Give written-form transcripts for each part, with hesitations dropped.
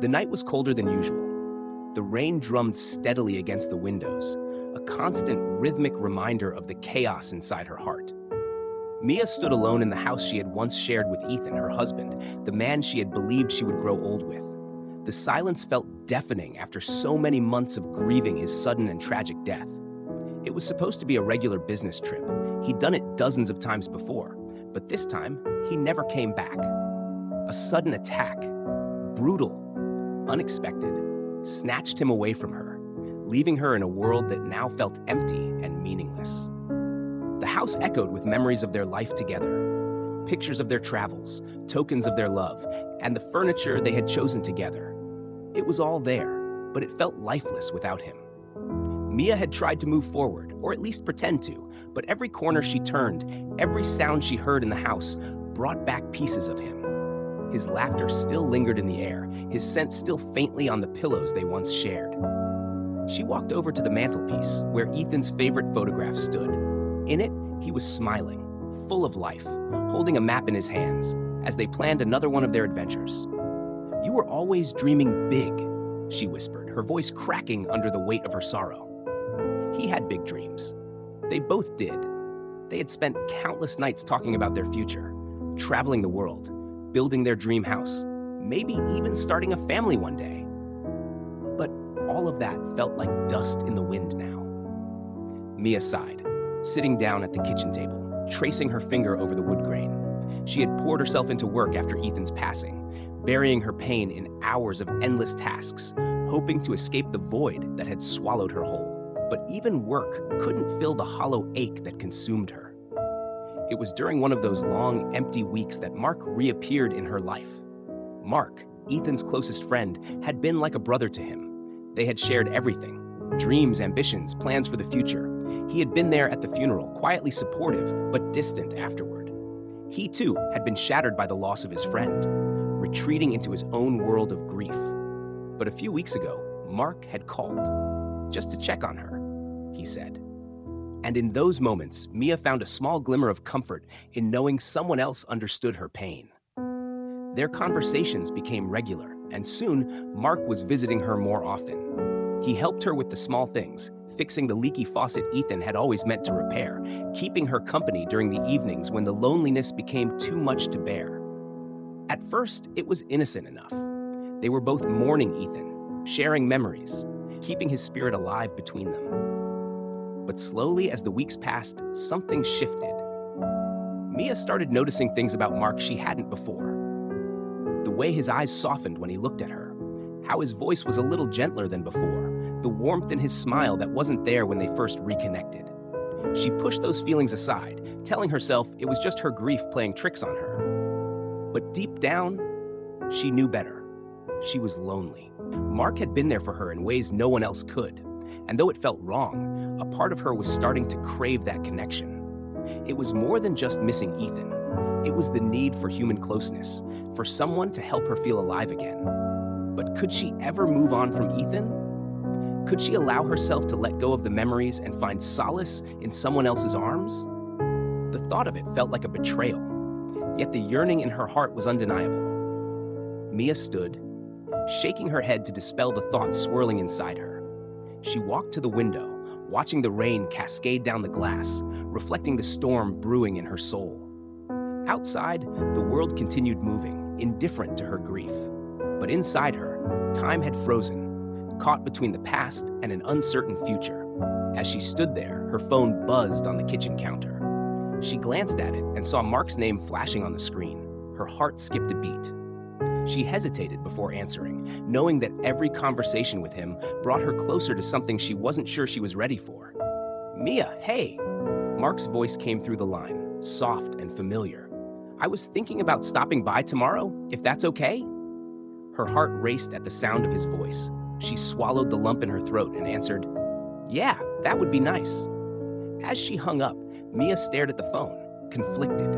The night was colder than usual. The rain drummed steadily against the windows, a constant rhythmic reminder of the chaos inside her heart. Mia stood alone in the house she had once shared with Ethan, her husband, the man she had believed she would grow old with. The silence felt deafening after so many months of grieving his sudden and tragic death. It was supposed to be a regular business trip. He'd done it dozens of times before, but this time, he never came back. A sudden attack, brutal, unexpected, snatched him away from her, leaving her in a world that now felt empty and meaningless. The house echoed with memories of their life together, pictures of their travels, tokens of their love, and the furniture they had chosen together. It was all there, but it felt lifeless without him. Mia had tried to move forward, or at least pretend to, but every corner she turned, every sound she heard in the house, brought back pieces of him. His laughter still lingered in the air, his scent still faintly on the pillows they once shared. She walked over to the mantelpiece, where Ethan's favorite photograph stood. In it, he was smiling, full of life, holding a map in his hands, as they planned another one of their adventures. "You were always dreaming big," she whispered, her voice cracking under the weight of her sorrow. He had big dreams. They both did. They had spent countless nights talking about their future, traveling the world, building their dream house, maybe even starting a family one day. But all of that felt like dust in the wind now. Mia sighed, sitting down at the kitchen table, tracing her finger over the wood grain. She had poured herself into work after Ethan's passing, burying her pain in hours of endless tasks, hoping to escape the void that had swallowed her whole. But even work couldn't fill the hollow ache that consumed her. It was during one of those long, empty weeks that Mark reappeared in her life. Mark, Ethan's closest friend, had been like a brother to him. They had shared everything: dreams, ambitions, plans for the future. He had been there at the funeral, quietly supportive, but distant afterward. He, too, had been shattered by the loss of his friend, retreating into his own world of grief. But a few weeks ago, Mark had called, just to check on her, he said. And in those moments, Mia found a small glimmer of comfort in knowing someone else understood her pain. Their conversations became regular, and soon, Mark was visiting her more often. He helped her with the small things, fixing the leaky faucet Ethan had always meant to repair, keeping her company during the evenings when the loneliness became too much to bear. At first, it was innocent enough. They were both mourning Ethan, sharing memories, keeping his spirit alive between them. But slowly, as the weeks passed, something shifted. Mia started noticing things about Mark she hadn't before. The way his eyes softened when he looked at her, how his voice was a little gentler than before, the warmth in his smile that wasn't there when they first reconnected. She pushed those feelings aside, telling herself it was just her grief playing tricks on her. But deep down, she knew better. She was lonely. Mark had been there for her in ways no one else could, and though it felt wrong, a part of her was starting to crave that connection. It was more than just missing Ethan. It was the need for human closeness, for someone to help her feel alive again. But could she ever move on from Ethan? Could she allow herself to let go of the memories and find solace in someone else's arms? The thought of it felt like a betrayal, yet the yearning in her heart was undeniable. Mia stood, shaking her head to dispel the thoughts swirling inside her. She walked to the window, watching the rain cascade down the glass, reflecting the storm brewing in her soul. Outside, the world continued moving, indifferent to her grief. But inside her, time had frozen, caught between the past and an uncertain future. As she stood there, her phone buzzed on the kitchen counter. She glanced at it and saw Mark's name flashing on the screen. Her heart skipped a beat. She hesitated before answering, knowing that every conversation with him brought her closer to something she wasn't sure she was ready for. "Mia, hey!" Mark's voice came through the line, soft and familiar. "I was thinking about stopping by tomorrow, if that's okay?" Her heart raced at the sound of his voice. She swallowed the lump in her throat and answered, "Yeah, that would be nice." As she hung up, Mia stared at the phone, conflicted.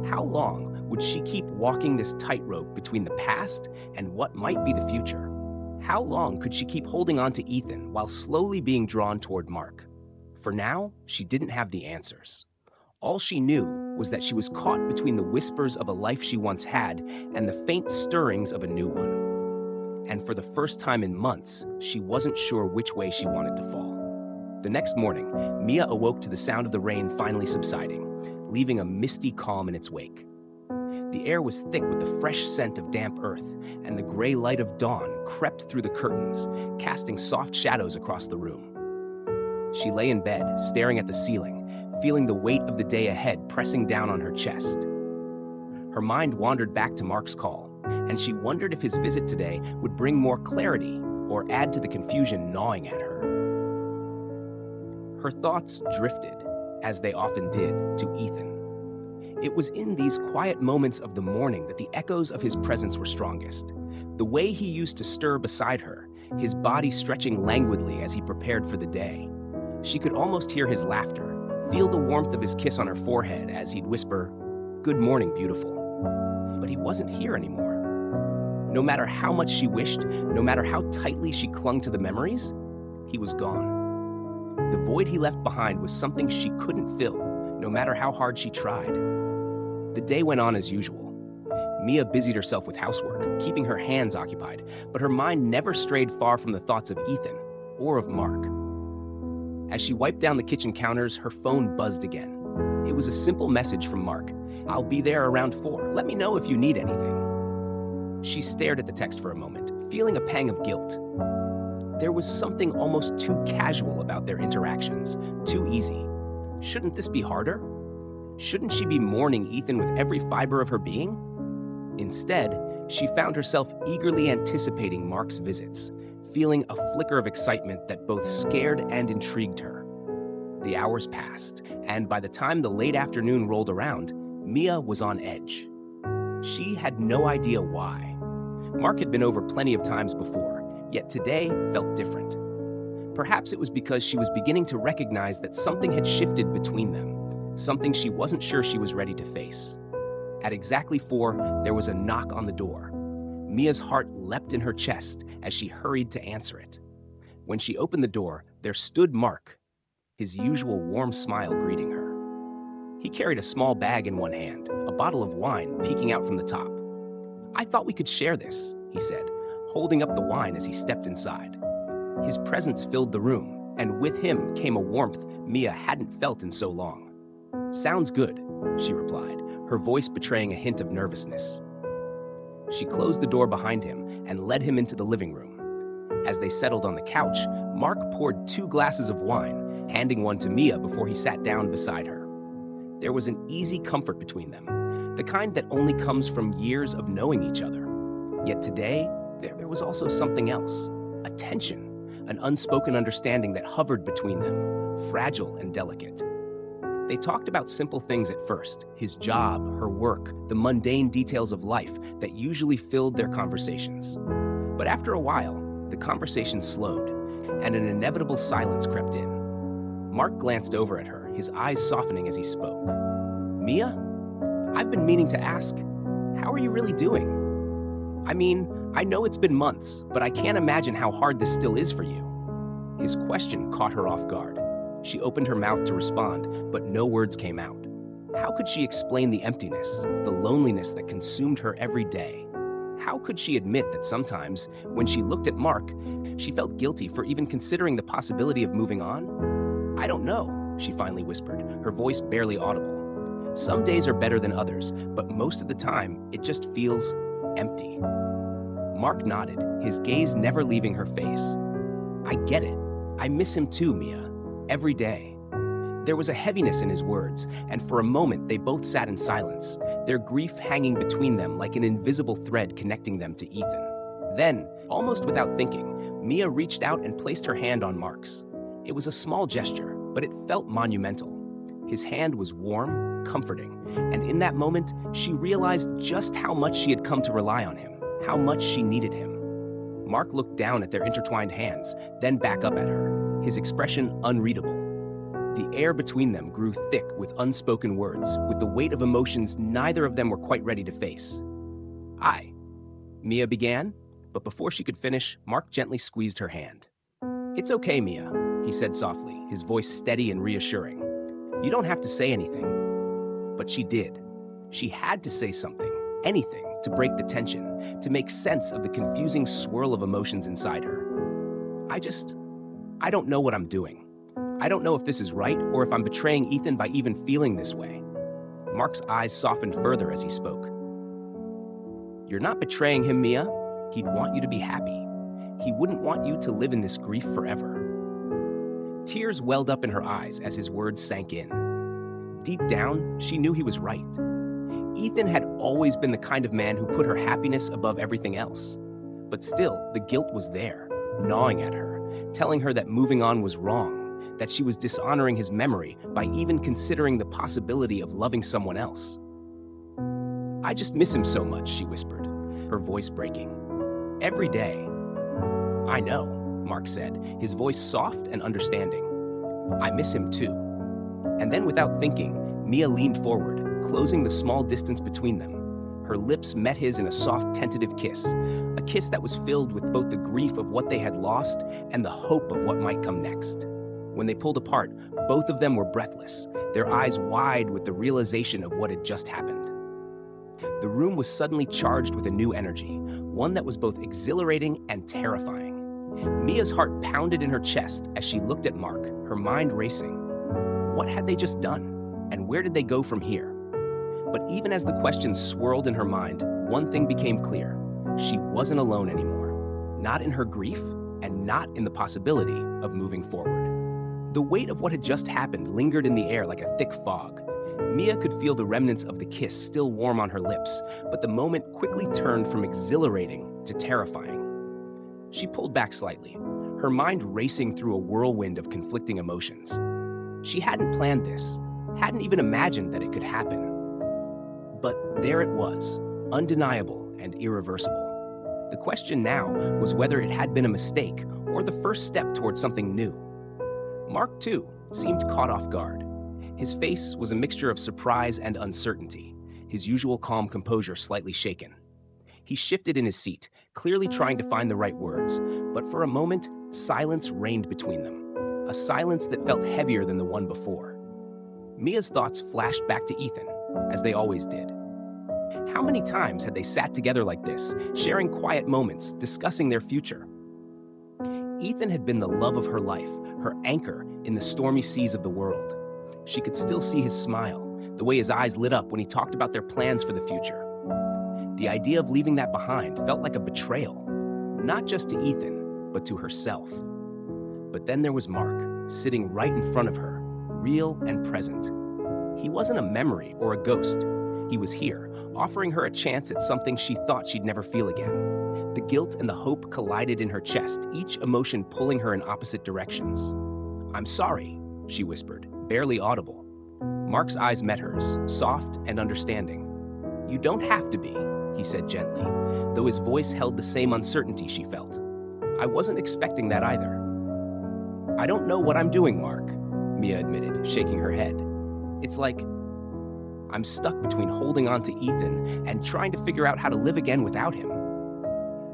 How long would she keep walking this tightrope between the past and what might be the future? How long could she keep holding on to Ethan while slowly being drawn toward Mark? For now, she didn't have the answers. All she knew was that she was caught between the whispers of a life she once had and the faint stirrings of a new one. for the first time in months, she wasn't sure which way she wanted to fall. The next morning, Mia awoke to the sound of the rain finally subsiding, leaving a misty calm in its wake. The air was thick with the fresh scent of damp earth, and the gray light of dawn crept through the curtains, casting soft shadows across the room. She lay in bed, staring at the ceiling, feeling the weight of the day ahead pressing down on her chest. Her mind wandered back to Mark's call, and she wondered if his visit today would bring more clarity or add to the confusion gnawing at her. Her thoughts drifted, as they often did, to Ethan. It was in these quiet moments of the morning that the echoes of his presence were strongest. The way he used to stir beside her, his body stretching languidly as he prepared for the day. She could almost hear his laughter, feel the warmth of his kiss on her forehead as he'd whisper, "Good morning, beautiful." But he wasn't here anymore. No matter how much she wished, no matter how tightly she clung to the memories, he was gone. The void he left behind was something she couldn't fill, no matter how hard she tried. The day went on as usual. Mia busied herself with housework, keeping her hands occupied, but her mind never strayed far from the thoughts of Ethan or of Mark. As she wiped down the kitchen counters, her phone buzzed again. It was a simple message from Mark. "I'll be there around 4. Let me know if you need anything." She stared at the text for a moment, feeling a pang of guilt. There was something almost too casual about their interactions, too easy. Shouldn't this be harder? Shouldn't she be mourning Ethan with every fiber of her being? Instead, she found herself eagerly anticipating Mark's visits, feeling a flicker of excitement that both scared and intrigued her. The hours passed, and by the time the late afternoon rolled around, Mia was on edge. She had no idea why. Mark had been over plenty of times before, yet today felt different. Perhaps it was because she was beginning to recognize that something had shifted between them, something she wasn't sure she was ready to face. At exactly 4, there was a knock on the door. Mia's heart leapt in her chest as she hurried to answer it. When she opened the door, there stood Mark, his usual warm smile greeting her. He carried a small bag in one hand, a bottle of wine peeking out from the top. "I thought we could share this," he said, holding up the wine as he stepped inside. His presence filled the room, and with him came a warmth Mia hadn't felt in so long. "Sounds good," she replied, her voice betraying a hint of nervousness. She closed the door behind him and led him into the living room. As they settled on the couch, Mark poured 2 glasses of wine, handing one to Mia before he sat down beside her. There was an easy comfort between them, the kind that only comes from years of knowing each other. Yet today, there was also something else, a tension, an unspoken understanding that hovered between them, fragile and delicate. They talked about simple things at first, his job, her work, the mundane details of life that usually filled their conversations. But after a while, the conversation slowed, and an inevitable silence crept in. Mark glanced over at her, his eyes softening as he spoke. "Mia, I've been meaning to ask, how are you really doing? I mean, I know it's been months, but I can't imagine how hard this still is for you." His question caught her off guard. She opened her mouth to respond, but no words came out. How could she explain the emptiness, the loneliness that consumed her every day? How could she admit that sometimes, when she looked at Mark, she felt guilty for even considering the possibility of moving on? "I don't know," she finally whispered, her voice barely audible. "Some days are better than others, but most of the time, it just feels empty." Mark nodded, his gaze never leaving her face. "I get it. I miss him too, Mia. Every day." There was a heaviness in his words, and for a moment they both sat in silence, their grief hanging between them like an invisible thread connecting them to Ethan. Then, almost without thinking, Mia reached out and placed her hand on Mark's. It was a small gesture, but it felt monumental. His hand was warm, comforting, and in that moment, she realized just how much she had come to rely on him, how much she needed him. Mark looked down at their intertwined hands, then back up at her, his expression unreadable. The air between them grew thick with unspoken words, with the weight of emotions neither of them were quite ready to face. Mia began, but before she could finish, Mark gently squeezed her hand. "It's okay, Mia," he said softly, his voice steady and reassuring. "You don't have to say anything." But she did. She had to say something, anything, to break the tension, to make sense of the confusing swirl of emotions inside her. I don't know what I'm doing. I don't know if this is right or if I'm betraying Ethan by even feeling this way. Mark's eyes softened further as he spoke. You're not betraying him, Mia. He'd want you to be happy. He wouldn't want you to live in this grief forever. Tears welled up in her eyes as his words sank in. Deep down, she knew he was right. Ethan had always been the kind of man who put her happiness above everything else. But still, the guilt was there, gnawing at her, telling her that moving on was wrong, that she was dishonoring his memory by even considering the possibility of loving someone else. I just miss him so much, she whispered, her voice breaking. Every day. I know, Mark said, his voice soft and understanding. I miss him too. And then without thinking, Mia leaned forward, closing the small distance between them. Her lips met his in a soft, tentative kiss, a kiss that was filled with both the grief of what they had lost and the hope of what might come next. When they pulled apart, both of them were breathless, their eyes wide with the realization of what had just happened. The room was suddenly charged with a new energy, one that was both exhilarating and terrifying. Mia's heart pounded in her chest as she looked at Mark, her mind racing. What had they just done? And where did they go from here? But even as the questions swirled in her mind, one thing became clear. She wasn't alone anymore. Not in her grief, and not in the possibility of moving forward. The weight of what had just happened lingered in the air like a thick fog. Mia could feel the remnants of the kiss still warm on her lips, but the moment quickly turned from exhilarating to terrifying. She pulled back slightly, her mind racing through a whirlwind of conflicting emotions. She hadn't planned this, hadn't even imagined that it could happen. But there it was, undeniable and irreversible. The question now was whether it had been a mistake or the first step towards something new. Mark, too, seemed caught off guard. His face was a mixture of surprise and uncertainty, his usual calm composure slightly shaken. He shifted in his seat, clearly trying to find the right words, but for a moment, silence reigned between them, a silence that felt heavier than the one before. Mia's thoughts flashed back to Ethan, as they always did. How many times had they sat together like this, sharing quiet moments, discussing their future? Ethan had been the love of her life, her anchor in the stormy seas of the world. She could still see his smile, the way his eyes lit up when he talked about their plans for the future. The idea of leaving that behind felt like a betrayal, not just to Ethan, but to herself. But then there was Mark, sitting right in front of her, real and present. He wasn't a memory or a ghost. He was here, offering her a chance at something she thought she'd never feel again. The guilt and the hope collided in her chest, each emotion pulling her in opposite directions. I'm sorry, she whispered, barely audible. Mark's eyes met hers, soft and understanding. You don't have to be, he said gently, though his voice held the same uncertainty she felt. I wasn't expecting that either. I don't know what I'm doing, Mark, Mia admitted, shaking her head. It's like I'm stuck between holding on to Ethan and trying to figure out how to live again without him.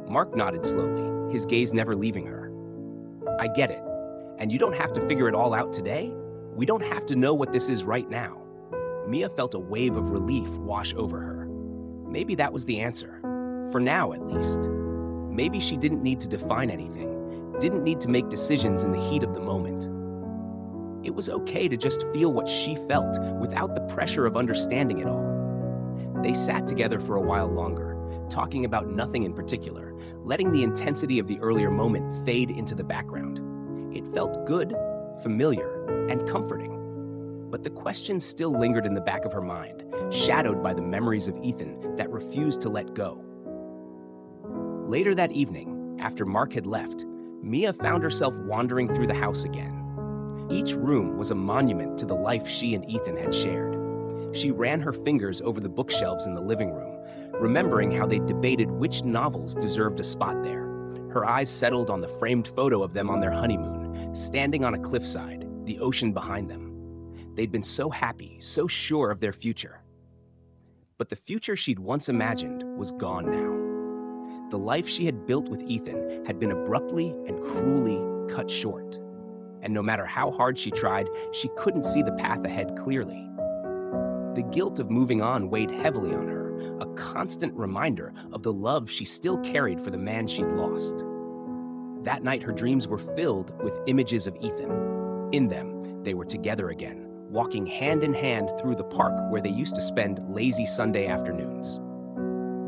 Mark nodded slowly, his gaze never leaving her. I get it. And you don't have to figure it all out today. We don't have to know what this is right now. Mia felt a wave of relief wash over her. Maybe that was the answer. For now, at least. Maybe she didn't need to define anything, didn't need to make decisions in the heat of the moment. It was okay to just feel what she felt without the pressure of understanding it all. They sat together for a while longer, talking about nothing in particular, letting the intensity of the earlier moment fade into the background. It felt good, familiar, and comforting. But the question still lingered in the back of her mind, shadowed by the memories of Ethan that refused to let go. Later that evening, after Mark had left, Mia found herself wandering through the house again. Each room was a monument to the life she and Ethan had shared. She ran her fingers over the bookshelves in the living room, remembering how they debated which novels deserved a spot there. Her eyes settled on the framed photo of them on their honeymoon, standing on a cliffside, the ocean behind them. They'd been so happy, so sure of their future. But the future she'd once imagined was gone now. The life she had built with Ethan had been abruptly and cruelly cut short. And no matter how hard she tried, she couldn't see the path ahead clearly. The guilt of moving on weighed heavily on her, a constant reminder of the love she still carried for the man she'd lost. That night, her dreams were filled with images of Ethan. In them, they were together again, walking hand in hand through the park where they used to spend lazy Sunday afternoons.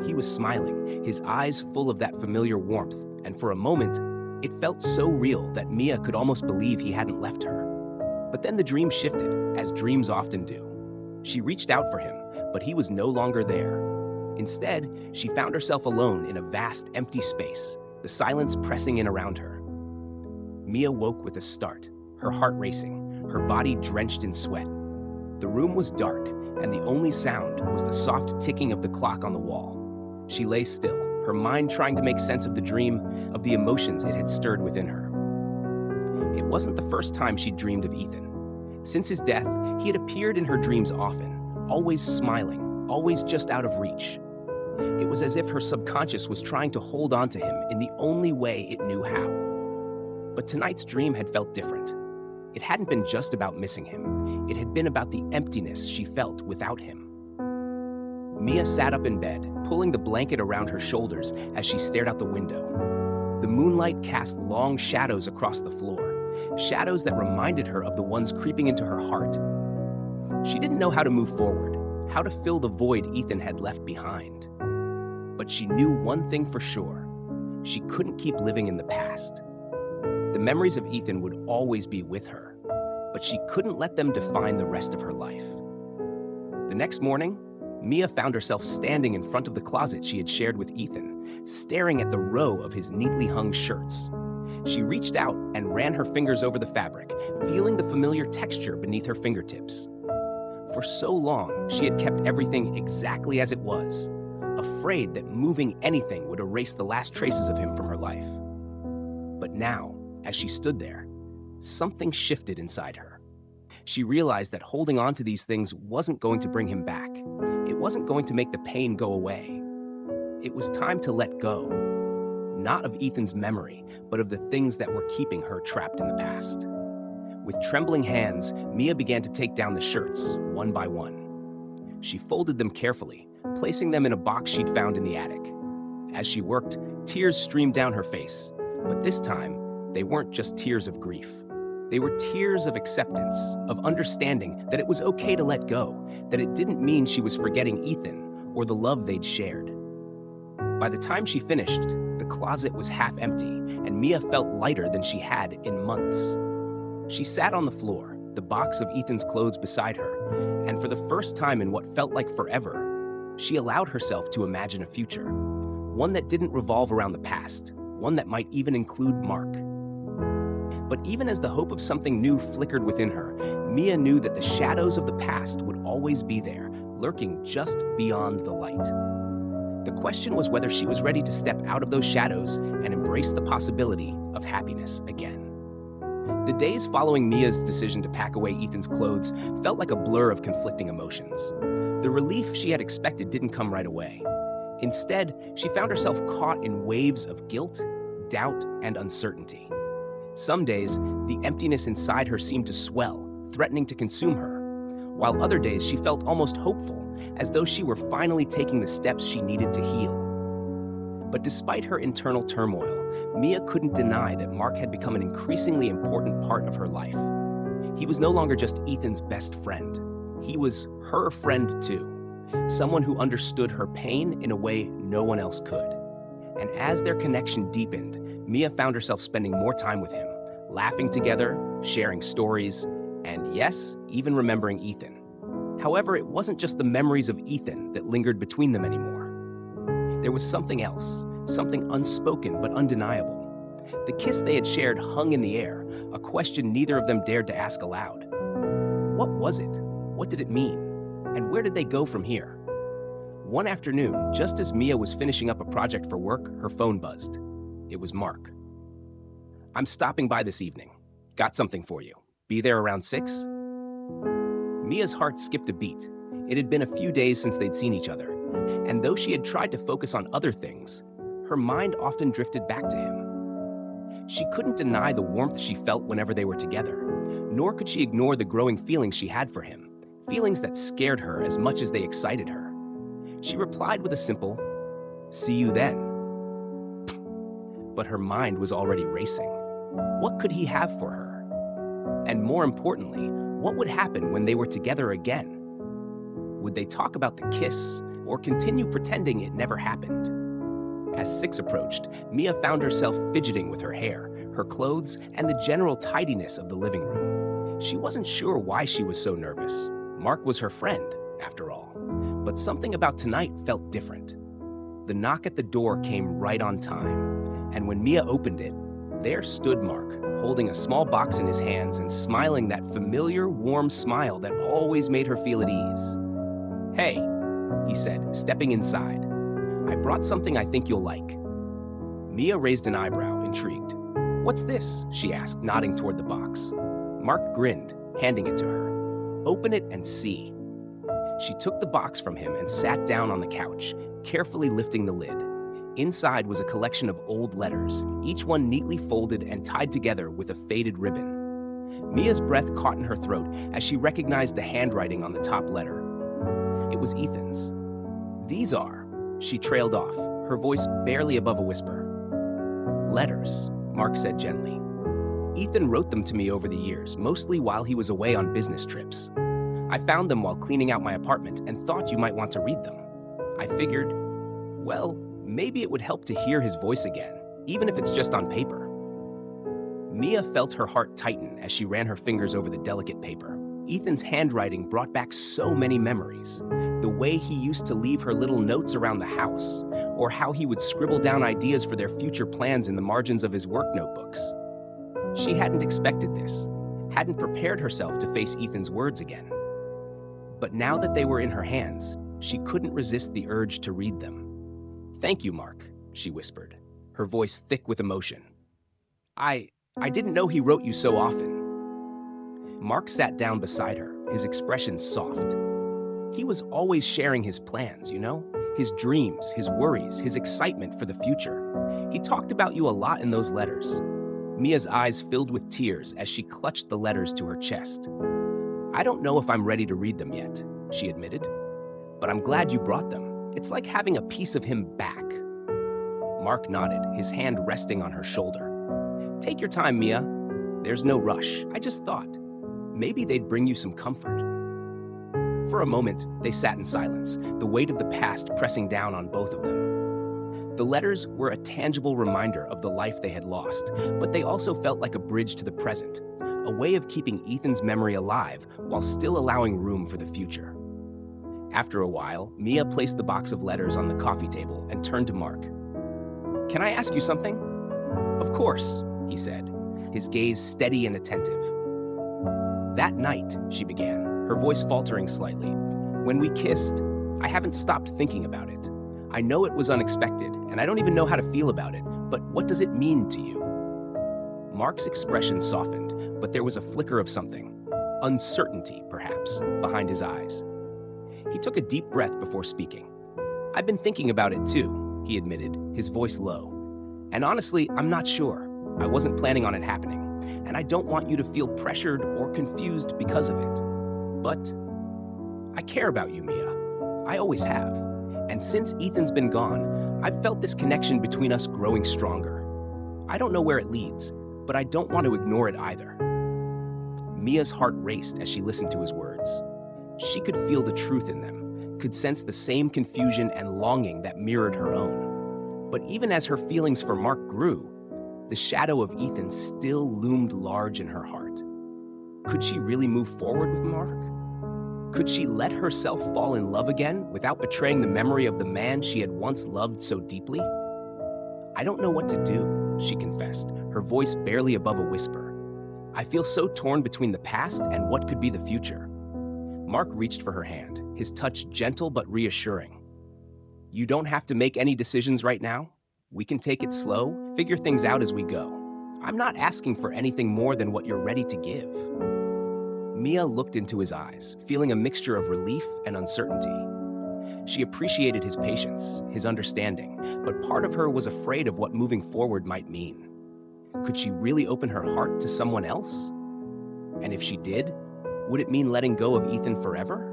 He was smiling, his eyes full of that familiar warmth, and for a moment, it felt so real that Mia could almost believe he hadn't left her. But then the dream shifted, as dreams often do. She reached out for him, but he was no longer there. Instead, she found herself alone in a vast, empty space, the silence pressing in around her. Mia woke with a start, her heart racing, her body drenched in sweat. The room was dark, and the only sound was the soft ticking of the clock on the wall. She lay still, her mind trying to make sense of the dream, of the emotions it had stirred within her. It wasn't the first time she'd dreamed of Ethan. Since his death, he had appeared in her dreams often, always smiling, always just out of reach. It was as if her subconscious was trying to hold on to him in the only way it knew how. But tonight's dream had felt different. It hadn't been just about missing him. It had been about the emptiness she felt without him. Mia sat up in bed, pulling the blanket around her shoulders as she stared out the window. The moonlight cast long shadows across the floor, shadows that reminded her of the ones creeping into her heart. She didn't know how to move forward, how to fill the void Ethan had left behind. But she knew one thing for sure. She couldn't keep living in the past. The memories of Ethan would always be with her, but she couldn't let them define the rest of her life. The next morning, Mia found herself standing in front of the closet she had shared with Ethan, staring at the row of his neatly hung shirts. She reached out and ran her fingers over the fabric, feeling the familiar texture beneath her fingertips. For so long, she had kept everything exactly as it was, afraid that moving anything would erase the last traces of him from her life. But now, as she stood there, something shifted inside her. She realized that holding on to these things wasn't going to bring him back. It wasn't going to make the pain go away. It was time to let go. Not of Ethan's memory, but of the things that were keeping her trapped in the past. With trembling hands, Mia began to take down the shirts, one by one. She folded them carefully, placing them in a box she'd found in the attic. As she worked, tears streamed down her face, but this time, they weren't just tears of grief. They were tears of acceptance, of understanding that it was okay to let go, that it didn't mean she was forgetting Ethan or the love they'd shared. By the time she finished, the closet was half empty, and Mia felt lighter than she had in months. She sat on the floor, the box of Ethan's clothes beside her, and for the first time in what felt like forever, she allowed herself to imagine a future, one that didn't revolve around the past, one that might even include Mark. But even as the hope of something new flickered within her, Mia knew that the shadows of the past would always be there, lurking just beyond the light. The question was whether she was ready to step out of those shadows and embrace the possibility of happiness again. The days following Mia's decision to pack away Ethan's clothes felt like a blur of conflicting emotions. The relief she had expected didn't come right away. Instead, she found herself caught in waves of guilt, doubt, and uncertainty. Some days, the emptiness inside her seemed to swell, threatening to consume her, while other days she felt almost hopeful, as though she were finally taking the steps she needed to heal. But despite her internal turmoil, Mia couldn't deny that Mark had become an increasingly important part of her life. He was no longer just Ethan's best friend. He was her friend too, someone who understood her pain in a way no one else could. And as their connection deepened, Mia found herself spending more time with him, laughing together, sharing stories, and yes, even remembering Ethan. However, it wasn't just the memories of Ethan that lingered between them anymore. There was something else, something unspoken but undeniable. The kiss they had shared hung in the air, a question neither of them dared to ask aloud. What was it? What did it mean? And where did they go from here? One afternoon, just as Mia was finishing up a project for work, her phone buzzed. It was Mark. "I'm stopping by this evening. Got something for you. Be there around 6? Mia's heart skipped a beat. It had been a few days since they'd seen each other, and though she had tried to focus on other things, her mind often drifted back to him. She couldn't deny the warmth she felt whenever they were together, nor could she ignore the growing feelings she had for him, feelings that scared her as much as they excited her. She replied with a simple, "See you then." But her mind was already racing. What could he have for her? And more importantly, what would happen when they were together again? Would they talk about the kiss or continue pretending it never happened? As 6 approached, Mia found herself fidgeting with her hair, her clothes, and the general tidiness of the living room. She wasn't sure why she was so nervous. Mark was her friend, after all. But something about tonight felt different. The knock at the door came right on time, and when Mia opened it, there stood Mark, holding a small box in his hands and smiling that familiar, warm smile that always made her feel at ease. "Hey," he said, stepping inside. "I brought something I think you'll like." Mia raised an eyebrow, intrigued. "What's this?" she asked, nodding toward the box. Mark grinned, handing it to her. "Open it and see." She took the box from him and sat down on the couch, carefully lifting the lid. Inside was a collection of old letters, each one neatly folded and tied together with a faded ribbon. Mia's breath caught in her throat as she recognized the handwriting on the top letter. It was Ethan's. "These are," she trailed off, her voice barely above a whisper. "Letters," Mark said gently. "Ethan wrote them to me over the years, mostly while he was away on business trips. I found them while cleaning out my apartment and thought you might want to read them. I figured, well, maybe it would help to hear his voice again, even if it's just on paper." Mia felt her heart tighten as she ran her fingers over the delicate paper. Ethan's handwriting brought back so many memories. The way he used to leave her little notes around the house, or how he would scribble down ideas for their future plans in the margins of his work notebooks. She hadn't expected this, hadn't prepared herself to face Ethan's words again. But now that they were in her hands, she couldn't resist the urge to read them. "Thank you, Mark," she whispered, her voice thick with emotion. I didn't know he wrote you so often." Mark sat down beside her, his expression soft. He was always sharing his plans, his dreams, his worries, his excitement for the future. He talked about you a lot in those letters. Mia's eyes filled with tears as she clutched the letters to her chest. "I don't know if I'm ready to read them yet," she admitted. "But I'm glad you brought them. It's like having a piece of him back." Mark nodded, his hand resting on her shoulder. "Take your time, Mia. There's no rush. I just thought maybe they'd bring you some comfort." For a moment, they sat in silence, the weight of the past pressing down on both of them. The letters were a tangible reminder of the life they had lost, but they also felt like a bridge to the present, a way of keeping Ethan's memory alive while still allowing room for the future. After a while, Mia placed the box of letters on the coffee table and turned to Mark. "Can I ask you something?" "Of course," he said, his gaze steady and attentive. "That night," she began, her voice faltering slightly, "when we kissed, I haven't stopped thinking about it. I know it was unexpected, and I don't even know how to feel about it, but what does it mean to you?" Mark's expression softened, but there was a flicker of something, uncertainty, perhaps, behind his eyes. He took a deep breath before speaking. "I've been thinking about it too," he admitted, his voice low. "And honestly, I'm not sure. I wasn't planning on it happening, and I don't want you to feel pressured or confused because of it. But I care about you, Mia. I always have. And since Ethan's been gone, I've felt this connection between us growing stronger. I don't know where it leads, but I don't want to ignore it either." Mia's heart raced as she listened to his words. She could feel the truth in them, could sense the same confusion and longing that mirrored her own. But even as her feelings for Mark grew, the shadow of Ethan still loomed large in her heart. Could she really move forward with Mark? Could she let herself fall in love again without betraying the memory of the man she had once loved so deeply? "I don't know what to do," she confessed, her voice barely above a whisper. "I feel so torn between the past and what could be the future." Mark reached for her hand, his touch gentle but reassuring. "You don't have to make any decisions right now. We can take it slow, figure things out as we go. I'm not asking for anything more than what you're ready to give." Mia looked into his eyes, feeling a mixture of relief and uncertainty. She appreciated his patience, his understanding, but part of her was afraid of what moving forward might mean. Could she really open her heart to someone else? And if she did, would it mean letting go of Ethan forever?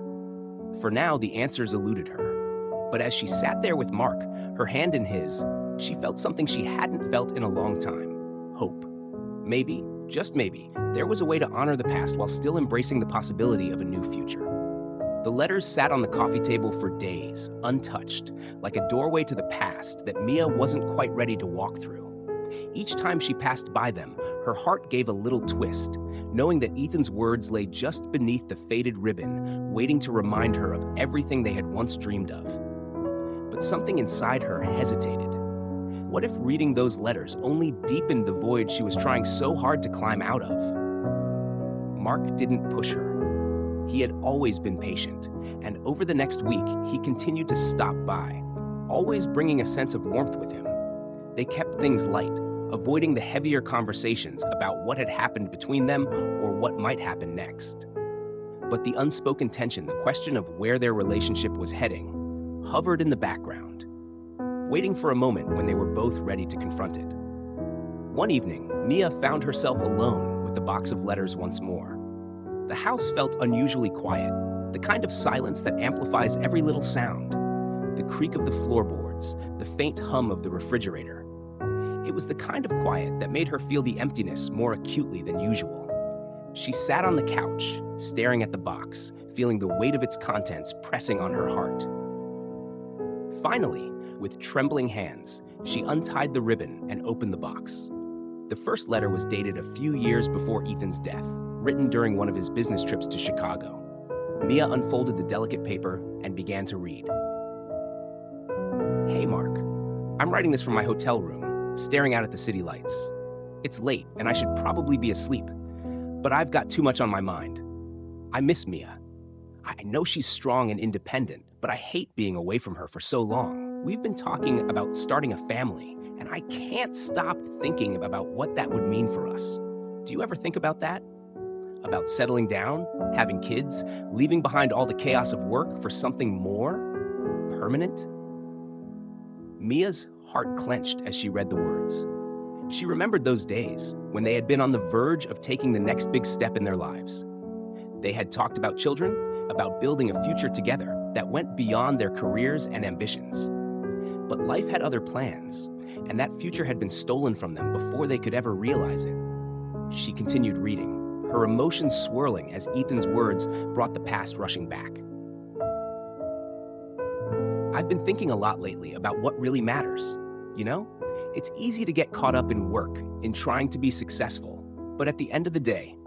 For now, the answers eluded her. But as she sat there with Mark, her hand in his, she felt something she hadn't felt in a long time: hope. Maybe, just maybe, there was a way to honor the past while still embracing the possibility of a new future. The letters sat on the coffee table for days, untouched, like a doorway to the past that Mia wasn't quite ready to walk through. Each time she passed by them, her heart gave a little twist, knowing that Ethan's words lay just beneath the faded ribbon, waiting to remind her of everything they had once dreamed of. But something inside her hesitated. What if reading those letters only deepened the void she was trying so hard to climb out of? Mark didn't push her. He had always been patient, and over the next week, he continued to stop by, always bringing a sense of warmth with him. They kept things light, avoiding the heavier conversations about what had happened between them or what might happen next. But the unspoken tension, the question of where their relationship was heading, hovered in the background, waiting for a moment when they were both ready to confront it. One evening, Mia found herself alone with the box of letters once more. The house felt unusually quiet, the kind of silence that amplifies every little sound. The creak of the floorboards, the faint hum of the refrigerator. It was the kind of quiet that made her feel the emptiness more acutely than usual. She sat on the couch, staring at the box, feeling the weight of its contents pressing on her heart. Finally, with trembling hands, she untied the ribbon and opened the box. The first letter was dated a few years before Ethan's death, written during one of his business trips to Chicago. Mia unfolded the delicate paper and began to read. "Hey, Mark. I'm writing this from my hotel room, staring out at the city lights. It's late, and I should probably be asleep, but I've got too much on my mind. I miss Mia. I know she's strong and independent, but I hate being away from her for so long. We've been talking about starting a family, and I can't stop thinking about what that would mean for us. Do you ever think about that? About settling down, having kids, leaving behind all the chaos of work for something more permanent?" Mia's heart clenched as she read the words. She remembered those days when they had been on the verge of taking the next big step in their lives. They had talked about children, about building a future together that went beyond their careers and ambitions. But life had other plans, and that future had been stolen from them before they could ever realize it. She continued reading, her emotions swirling as Ethan's words brought the past rushing back. "I've been thinking a lot lately about what really matters. You know, it's easy to get caught up in work, in trying to be successful. But at the end of the day,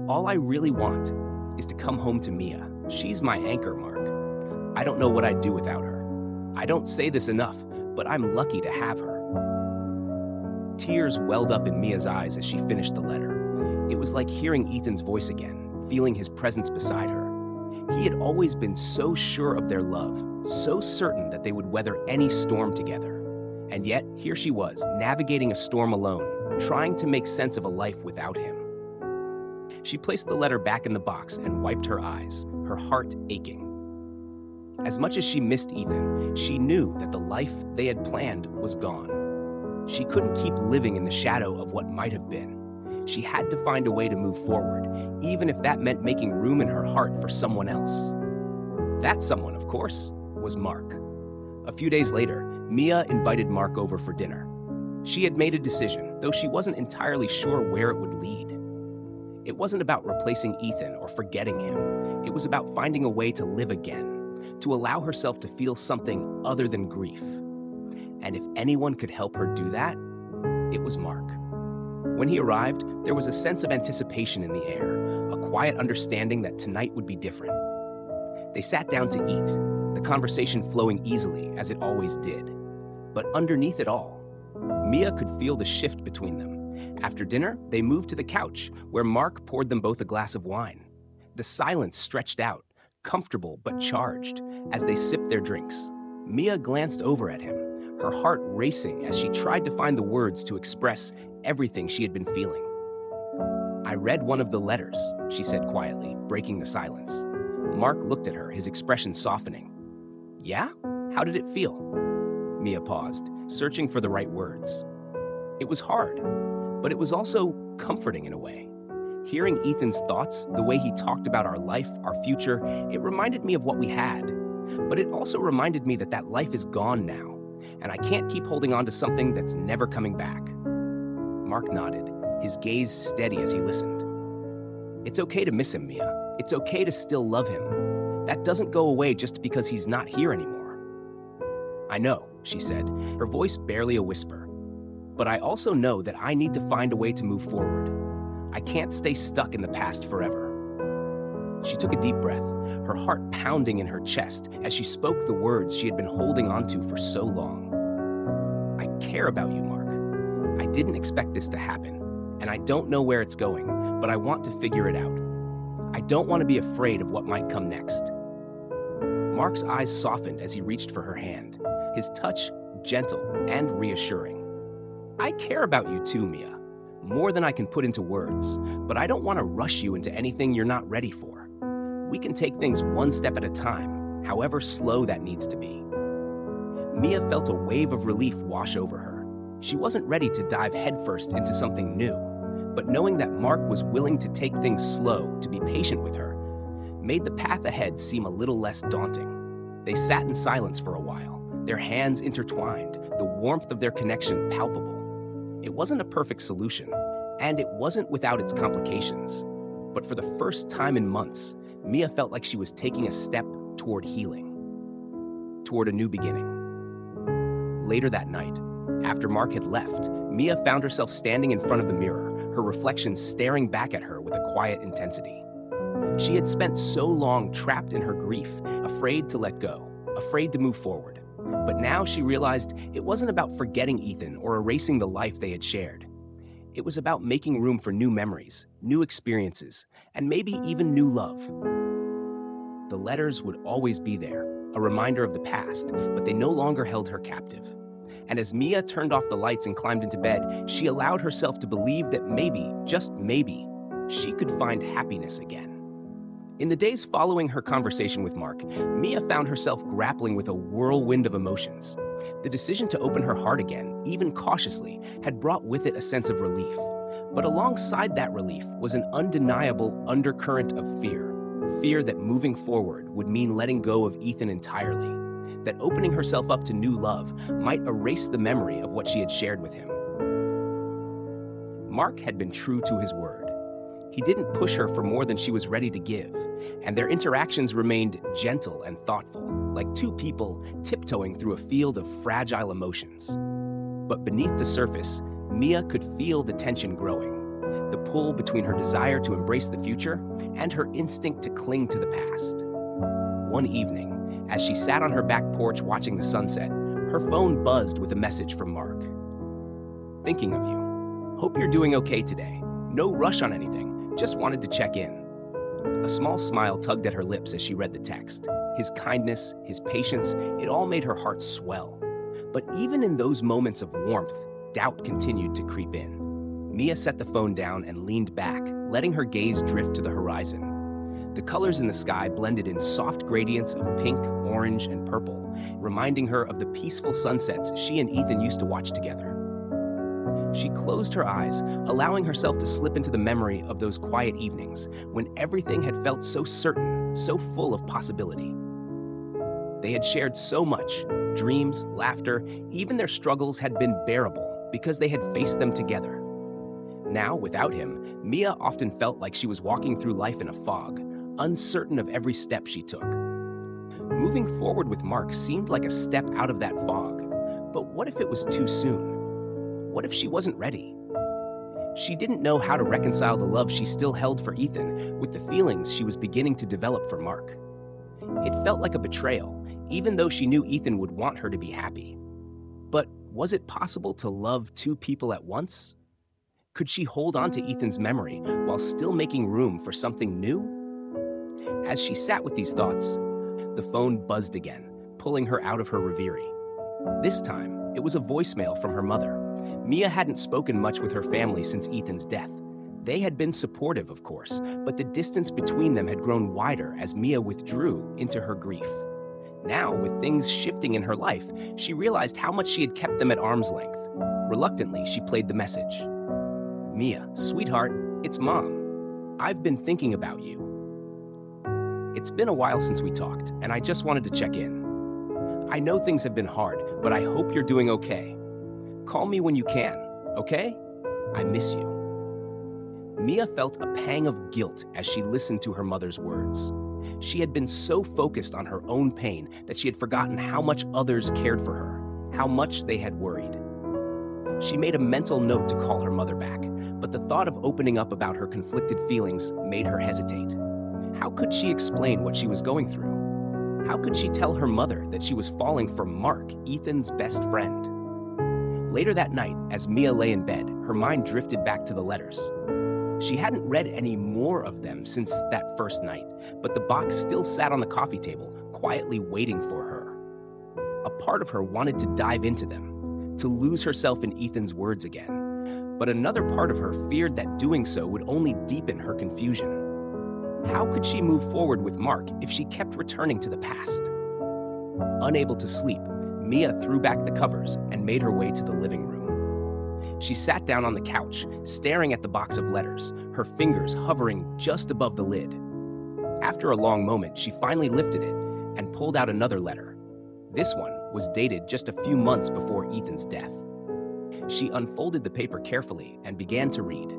all I really want is to come home to Mia. She's my anchor, Mark. I don't know what I'd do without her. I don't say this enough, but I'm lucky to have her." Tears welled up in Mia's eyes as she finished the letter. It was like hearing Ethan's voice again, feeling his presence beside her. He had always been so sure of their love, so certain that they would weather any storm together. And yet, here she was, navigating a storm alone, trying to make sense of a life without him. She placed the letter back in the box and wiped her eyes, her heart aching. As much as she missed Ethan, she knew that the life they had planned was gone. She couldn't keep living in the shadow of what might have been. She had to find a way to move forward, even if that meant making room in her heart for someone else. That someone, of course, was Mark. A few days later, Mia invited Mark over for dinner. She had made a decision, though she wasn't entirely sure where it would lead. It wasn't about replacing Ethan or forgetting him. It was about finding a way to live again, to allow herself to feel something other than grief. And if anyone could help her do that, it was Mark. When he arrived, there was a sense of anticipation in the air, a quiet understanding that tonight would be different. They sat down to eat, the conversation flowing easily, as it always did. But underneath it all, Mia could feel the shift between them. After dinner, they moved to the couch, where Mark poured them both a glass of wine. The silence stretched out, comfortable but charged, as they sipped their drinks. Mia glanced over at him, her heart racing as she tried to find the words to express everything she had been feeling. "I read one of the letters," she said quietly, breaking the silence. Mark looked at her, his expression softening. "Yeah? How did it feel?" Mia paused, searching for the right words. It was hard, but it was also comforting in a way. Hearing Ethan's thoughts, the way he talked about our life, our future, it reminded me of what we had. but it also reminded me that that life is gone now, and I can't keep holding on to something that's never coming back. Mark nodded, his gaze steady as he listened. It's okay to miss him, Mia. It's okay to still love him. That doesn't go away just because he's not here anymore. I know, she said, her voice barely a whisper. But I also know that I need to find a way to move forward. I can't stay stuck in the past forever. She took a deep breath, her heart pounding in her chest as she spoke the words she had been holding onto for so long. I care about you, Mark. I didn't expect this to happen, and I don't know where it's going, but I want to figure it out. I don't want to be afraid of what might come next. Mark's eyes softened as he reached for her hand, his touch gentle and reassuring. I care about you too, Mia, more than I can put into words, but I don't want to rush you into anything you're not ready for. We can take things one step at a time, however slow that needs to be. Mia felt a wave of relief wash over her. She wasn't ready to dive headfirst into something new, but knowing that Mark was willing to take things slow, to be patient with her, made the path ahead seem a little less daunting. They sat in silence for a while, their hands intertwined, the warmth of their connection palpable. It wasn't a perfect solution, and it wasn't without its complications. But for the first time in months, Mia felt like she was taking a step toward healing, toward a new beginning. Later that night, after Mark had left, Mia found herself standing in front of the mirror, her reflection staring back at her with a quiet intensity. She had spent so long trapped in her grief, afraid to let go, afraid to move forward. But now she realized it wasn't about forgetting Ethan or erasing the life they had shared. It was about making room for new memories, new experiences, and maybe even new love. The letters would always be there, a reminder of the past, but they no longer held her captive. And as Mia turned off the lights and climbed into bed, she allowed herself to believe that maybe, just maybe, she could find happiness again. In the days following her conversation with Mark, Mia found herself grappling with a whirlwind of emotions. The decision to open her heart again, even cautiously, had brought with it a sense of relief. But alongside that relief was an undeniable undercurrent of fear. Fear that moving forward would mean letting go of Ethan entirely. That opening herself up to new love might erase the memory of what she had shared with him. Mark had been true to his word. He didn't push her for more than she was ready to give, and their interactions remained gentle and thoughtful, like two people tiptoeing through a field of fragile emotions. But beneath the surface, Mia could feel the tension growing, the pull between her desire to embrace the future and her instinct to cling to the past. One evening, as she sat on her back porch watching the sunset, her phone buzzed with a message from Mark. Thinking of you. Hope you're doing okay today. No rush on anything. Just wanted to check in. A small smile tugged at her lips as she read the text. His kindness, his patience, it all made her heart swell. But even in those moments of warmth, doubt continued to creep in. Mia set the phone down and leaned back, letting her gaze drift to the horizon. The colors in the sky blended in soft gradients of pink, orange, and purple, reminding her of the peaceful sunsets she and Ethan used to watch together. She closed her eyes, allowing herself to slip into the memory of those quiet evenings when everything had felt so certain, so full of possibility. They had shared so much, dreams, laughter, even their struggles had been bearable because they had faced them together. Now, without him, Mia often felt like she was walking through life in a fog, uncertain of every step she took. Moving forward with Mark seemed like a step out of that fog, but what if it was too soon? What if she wasn't ready? She didn't know how to reconcile the love she still held for Ethan with the feelings she was beginning to develop for Mark. It felt like a betrayal, even though she knew Ethan would want her to be happy. But was it possible to love two people at once? Could she hold on to Ethan's memory while still making room for something new? As she sat with these thoughts, the phone buzzed again, pulling her out of her reverie. This time, it was a voicemail from her mother. Mia hadn't spoken much with her family since Ethan's death. They had been supportive, of course, but the distance between them had grown wider as Mia withdrew into her grief. Now, with things shifting in her life, she realized how much she had kept them at arm's length. Reluctantly, she played the message. Mia, sweetheart, it's Mom. I've been thinking about you. It's been a while since we talked, and I just wanted to check in. I know things have been hard, but I hope you're doing okay. Call me when you can, okay? I miss you. Mia felt a pang of guilt as she listened to her mother's words. She had been so focused on her own pain that she had forgotten how much others cared for her, how much they had worried. She made a mental note to call her mother back, but the thought of opening up about her conflicted feelings made her hesitate. How could she explain what she was going through? How could she tell her mother that she was falling for Mark, Ethan's best friend? Later that night, as Mia lay in bed, her mind drifted back to the letters. She hadn't read any more of them since that first night, but the box still sat on the coffee table, quietly waiting for her. A part of her wanted to dive into them, to lose herself in Ethan's words again, but another part of her feared that doing so would only deepen her confusion. How could she move forward with Mark if she kept returning to the past? Unable to sleep, Mia threw back the covers and made her way to the living room. She sat down on the couch, staring at the box of letters, her fingers hovering just above the lid. After a long moment, she finally lifted it and pulled out another letter. This one was dated just a few months before Ethan's death. She unfolded the paper carefully and began to read.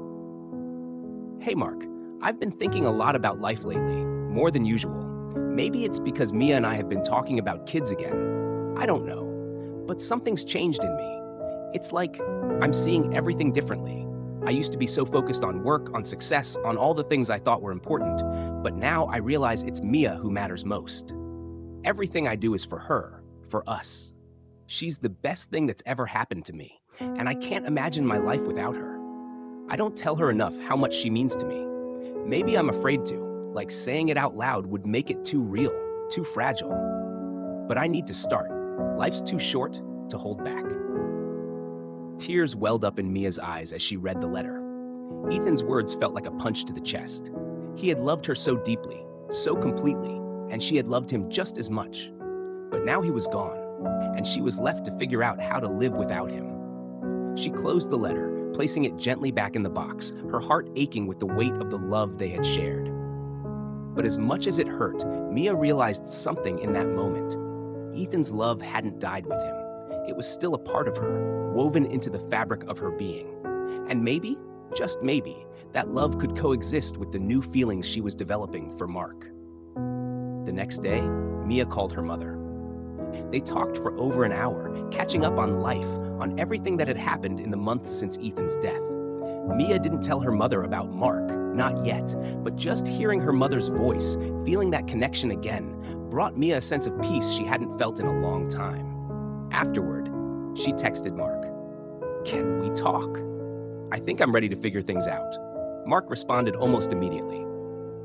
Hey Mark, I've been thinking a lot about life lately, more than usual. Maybe it's because Mia and I have been talking about kids again. I don't know, but something's changed in me. It's like I'm seeing everything differently. I used to be so focused on work, on success, on all the things I thought were important, but now I realize it's Mia who matters most. Everything I do is for her, for us. She's the best thing that's ever happened to me, and I can't imagine my life without her. I don't tell her enough how much she means to me. Maybe I'm afraid to, like saying it out loud would make it too real, too fragile. But I need to start. Life's too short to hold back. Tears welled up in Mia's eyes as she read the letter. Ethan's words felt like a punch to the chest. He had loved her so deeply, so completely, and she had loved him just as much. But now he was gone, and she was left to figure out how to live without him. She closed the letter, placing it gently back in the box, her heart aching with the weight of the love they had shared. But as much as it hurt, Mia realized something in that moment. Ethan's love hadn't died with him. It was still a part of her, woven into the fabric of her being. And maybe, just maybe, that love could coexist with the new feelings she was developing for Mark. The next day, Mia called her mother. They talked for over an hour, catching up on life, on everything that had happened in the months since Ethan's death. Mia didn't tell her mother about Mark, not yet, but just hearing her mother's voice, feeling that connection again, brought Mia a sense of peace she hadn't felt in a long time. Afterward, she texted Mark. Can we talk? I think I'm ready to figure things out. Mark responded almost immediately.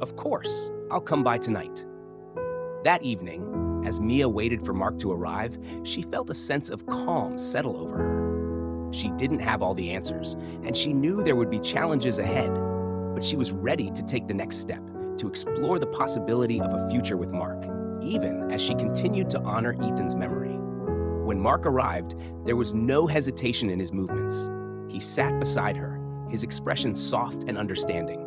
Of course, I'll come by tonight. That evening, as Mia waited for Mark to arrive, she felt a sense of calm settle over her. She didn't have all the answers, and she knew there would be challenges ahead, but she was ready to take the next step, to explore the possibility of a future with Mark, even as she continued to honor Ethan's memory. When Mark arrived, there was no hesitation in his movements. He sat beside her, his expression soft and understanding.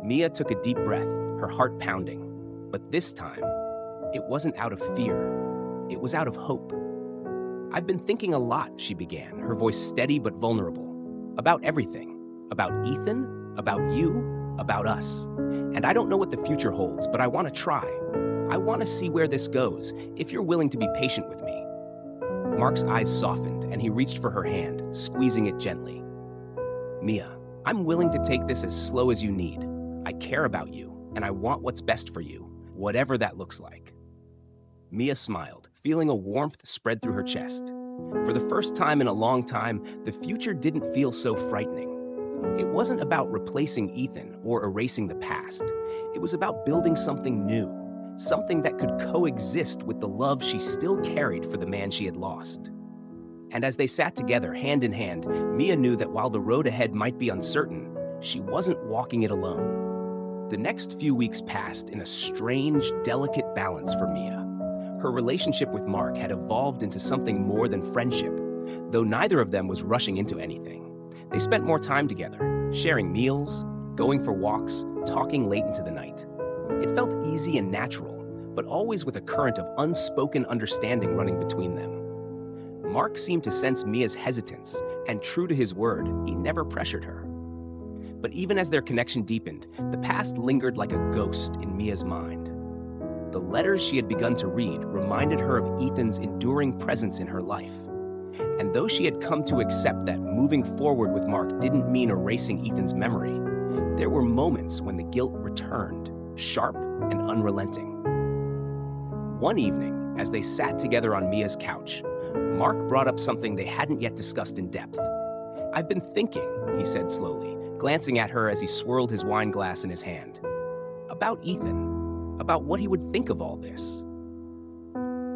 Mia took a deep breath, her heart pounding. But this time, it wasn't out of fear. It was out of hope. I've been thinking a lot, she began, her voice steady but vulnerable. About everything. About Ethan, about you, about us. And I don't know what the future holds, but I want to try. I want to see where this goes, if you're willing to be patient with me. Mark's eyes softened, and he reached for her hand, squeezing it gently. Mia, I'm willing to take this as slow as you need. I care about you, and I want what's best for you, whatever that looks like. Mia smiled, feeling a warmth spread through her chest. For the first time in a long time, the future didn't feel so frightening. It wasn't about replacing Ethan or erasing the past. It was about building something new. Something that could coexist with the love she still carried for the man she had lost. And as they sat together, hand in hand, Mia knew that while the road ahead might be uncertain, she wasn't walking it alone. The next few weeks passed in a strange, delicate balance for Mia. Her relationship with Mark had evolved into something more than friendship, though neither of them was rushing into anything. They spent more time together, sharing meals, going for walks, talking late into the night. It felt easy and natural, but always with a current of unspoken understanding running between them. Mark seemed to sense Mia's hesitance, and true to his word, he never pressured her. But even as their connection deepened, the past lingered like a ghost in Mia's mind. The letters she had begun to read reminded her of Ethan's enduring presence in her life. And though she had come to accept that moving forward with Mark didn't mean erasing Ethan's memory, there were moments when the guilt returned, sharp and unrelenting. One evening, as they sat together on Mia's couch, Mark brought up something they hadn't yet discussed in depth. "I've been thinking," he said slowly, glancing at her as he swirled his wine glass in his hand. "About Ethan, about what he would think of all this."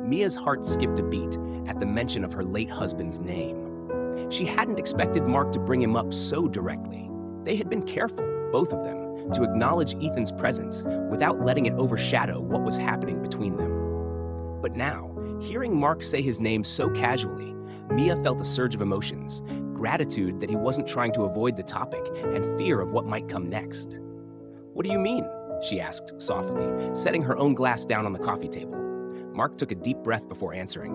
Mia's heart skipped a beat at the mention of her late husband's name. She hadn't expected Mark to bring him up so directly. They had been careful, both of them, to acknowledge Ethan's presence without letting it overshadow what was happening between them. But now, hearing Mark say his name so casually, Mia felt a surge of emotions, gratitude that he wasn't trying to avoid the topic, and fear of what might come next. "What do you mean?" she asked softly, setting her own glass down on the coffee table. Mark took a deep breath before answering.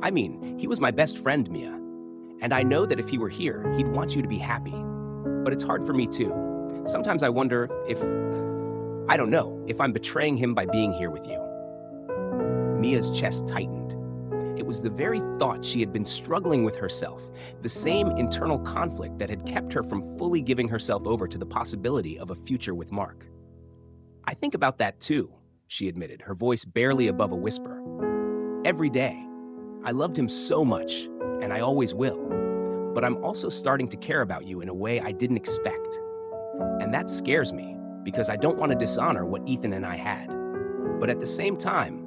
"I mean, he was my best friend, Mia. And I know that if he were here, he'd want you to be happy. But it's hard for me too. Sometimes I wonder I don't know, if I'm betraying him by being here with you." Mia's chest tightened. It was the very thought she had been struggling with herself, the same internal conflict that had kept her from fully giving herself over to the possibility of a future with Mark. "I think about that too," she admitted, her voice barely above a whisper. "Every day. I loved him so much, and I always will. But I'm also starting to care about you in a way I didn't expect. And that scares me, because I don't want to dishonor what Ethan and I had. But at the same time,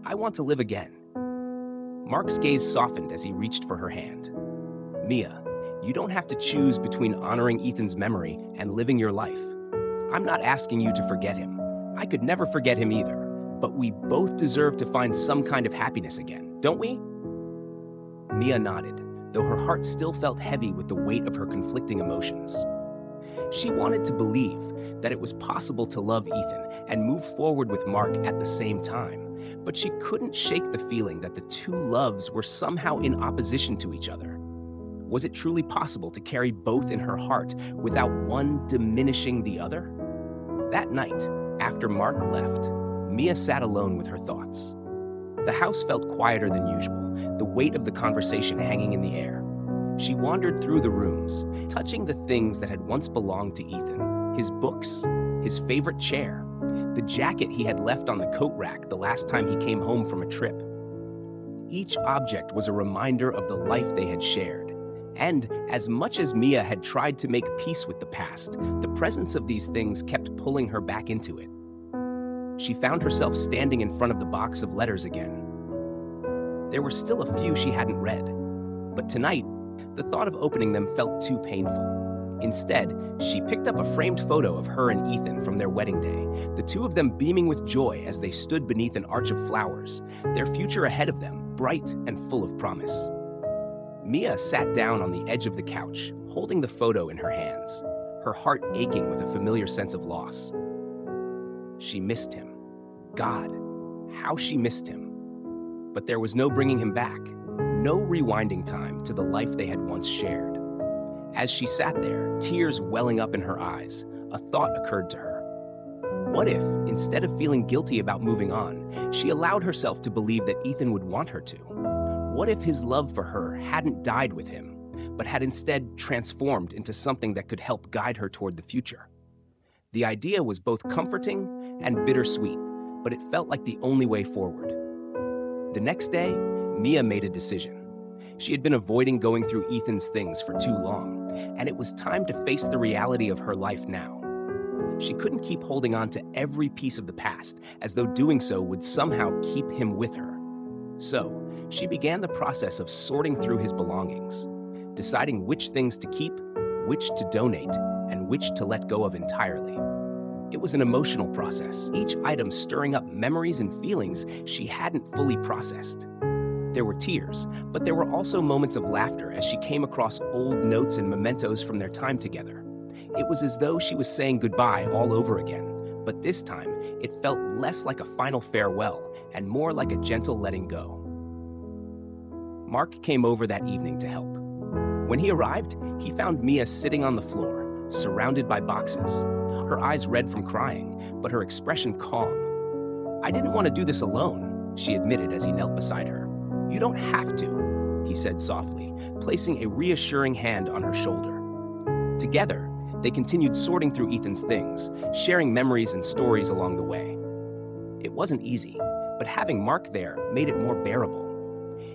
I want to live again." Mark's gaze softened as he reached for her hand. "Mia, you don't have to choose between honoring Ethan's memory and living your life. I'm not asking you to forget him. I could never forget him either. But we both deserve to find some kind of happiness again, don't we?" Mia nodded, though her heart still felt heavy with the weight of her conflicting emotions. She wanted to believe that it was possible to love Ethan and move forward with Mark at the same time, but she couldn't shake the feeling that the two loves were somehow in opposition to each other. Was it truly possible to carry both in her heart without one diminishing the other? That night, after Mark left, Mia sat alone with her thoughts. The house felt quieter than usual, the weight of the conversation hanging in the air. She wandered through the rooms, touching the things that had once belonged to Ethan: his books, his favorite chair, the jacket he had left on the coat rack the last time he came home from a trip. Each object was a reminder of the life they had shared. And as much as Mia had tried to make peace with the past, the presence of these things kept pulling her back into it. She found herself standing in front of the box of letters again. There were still a few she hadn't read, but tonight, the thought of opening them felt too painful. Instead, she picked up a framed photo of her and Ethan from their wedding day, the two of them beaming with joy as they stood beneath an arch of flowers, their future ahead of them, bright and full of promise. Mia sat down on the edge of the couch, holding the photo in her hands, her heart aching with a familiar sense of loss. She missed him. God, how she missed him. But there was no bringing him back, no rewinding time to the life they had once shared. As she sat there, tears welling up in her eyes, a thought occurred to her. What if, instead of feeling guilty about moving on, she allowed herself to believe that Ethan would want her to? What if his love for her hadn't died with him, but had instead transformed into something that could help guide her toward the future? The idea was both comforting and bittersweet, but it felt like the only way forward. The next day, Mia made a decision. She had been avoiding going through Ethan's things for too long, and it was time to face the reality of her life now. She couldn't keep holding on to every piece of the past, as though doing so would somehow keep him with her. So, she began the process of sorting through his belongings, deciding which things to keep, which to donate, and which to let go of entirely. It was an emotional process, each item stirring up memories and feelings she hadn't fully processed. There were tears, but there were also moments of laughter as she came across old notes and mementos from their time together. It was as though she was saying goodbye all over again, But this time, it felt less like a final farewell and more like a gentle letting go. Mark came over that evening to help. When he arrived, he found Mia sitting on the floor, surrounded by boxes. Her eyes red from crying, but her expression calm. "I didn't want to do this alone," she admitted as he knelt beside her. "You don't have to," he said softly, placing a reassuring hand on her shoulder. Together, they continued sorting through Ethan's things, sharing memories and stories along the way. It wasn't easy, but having Mark there made it more bearable.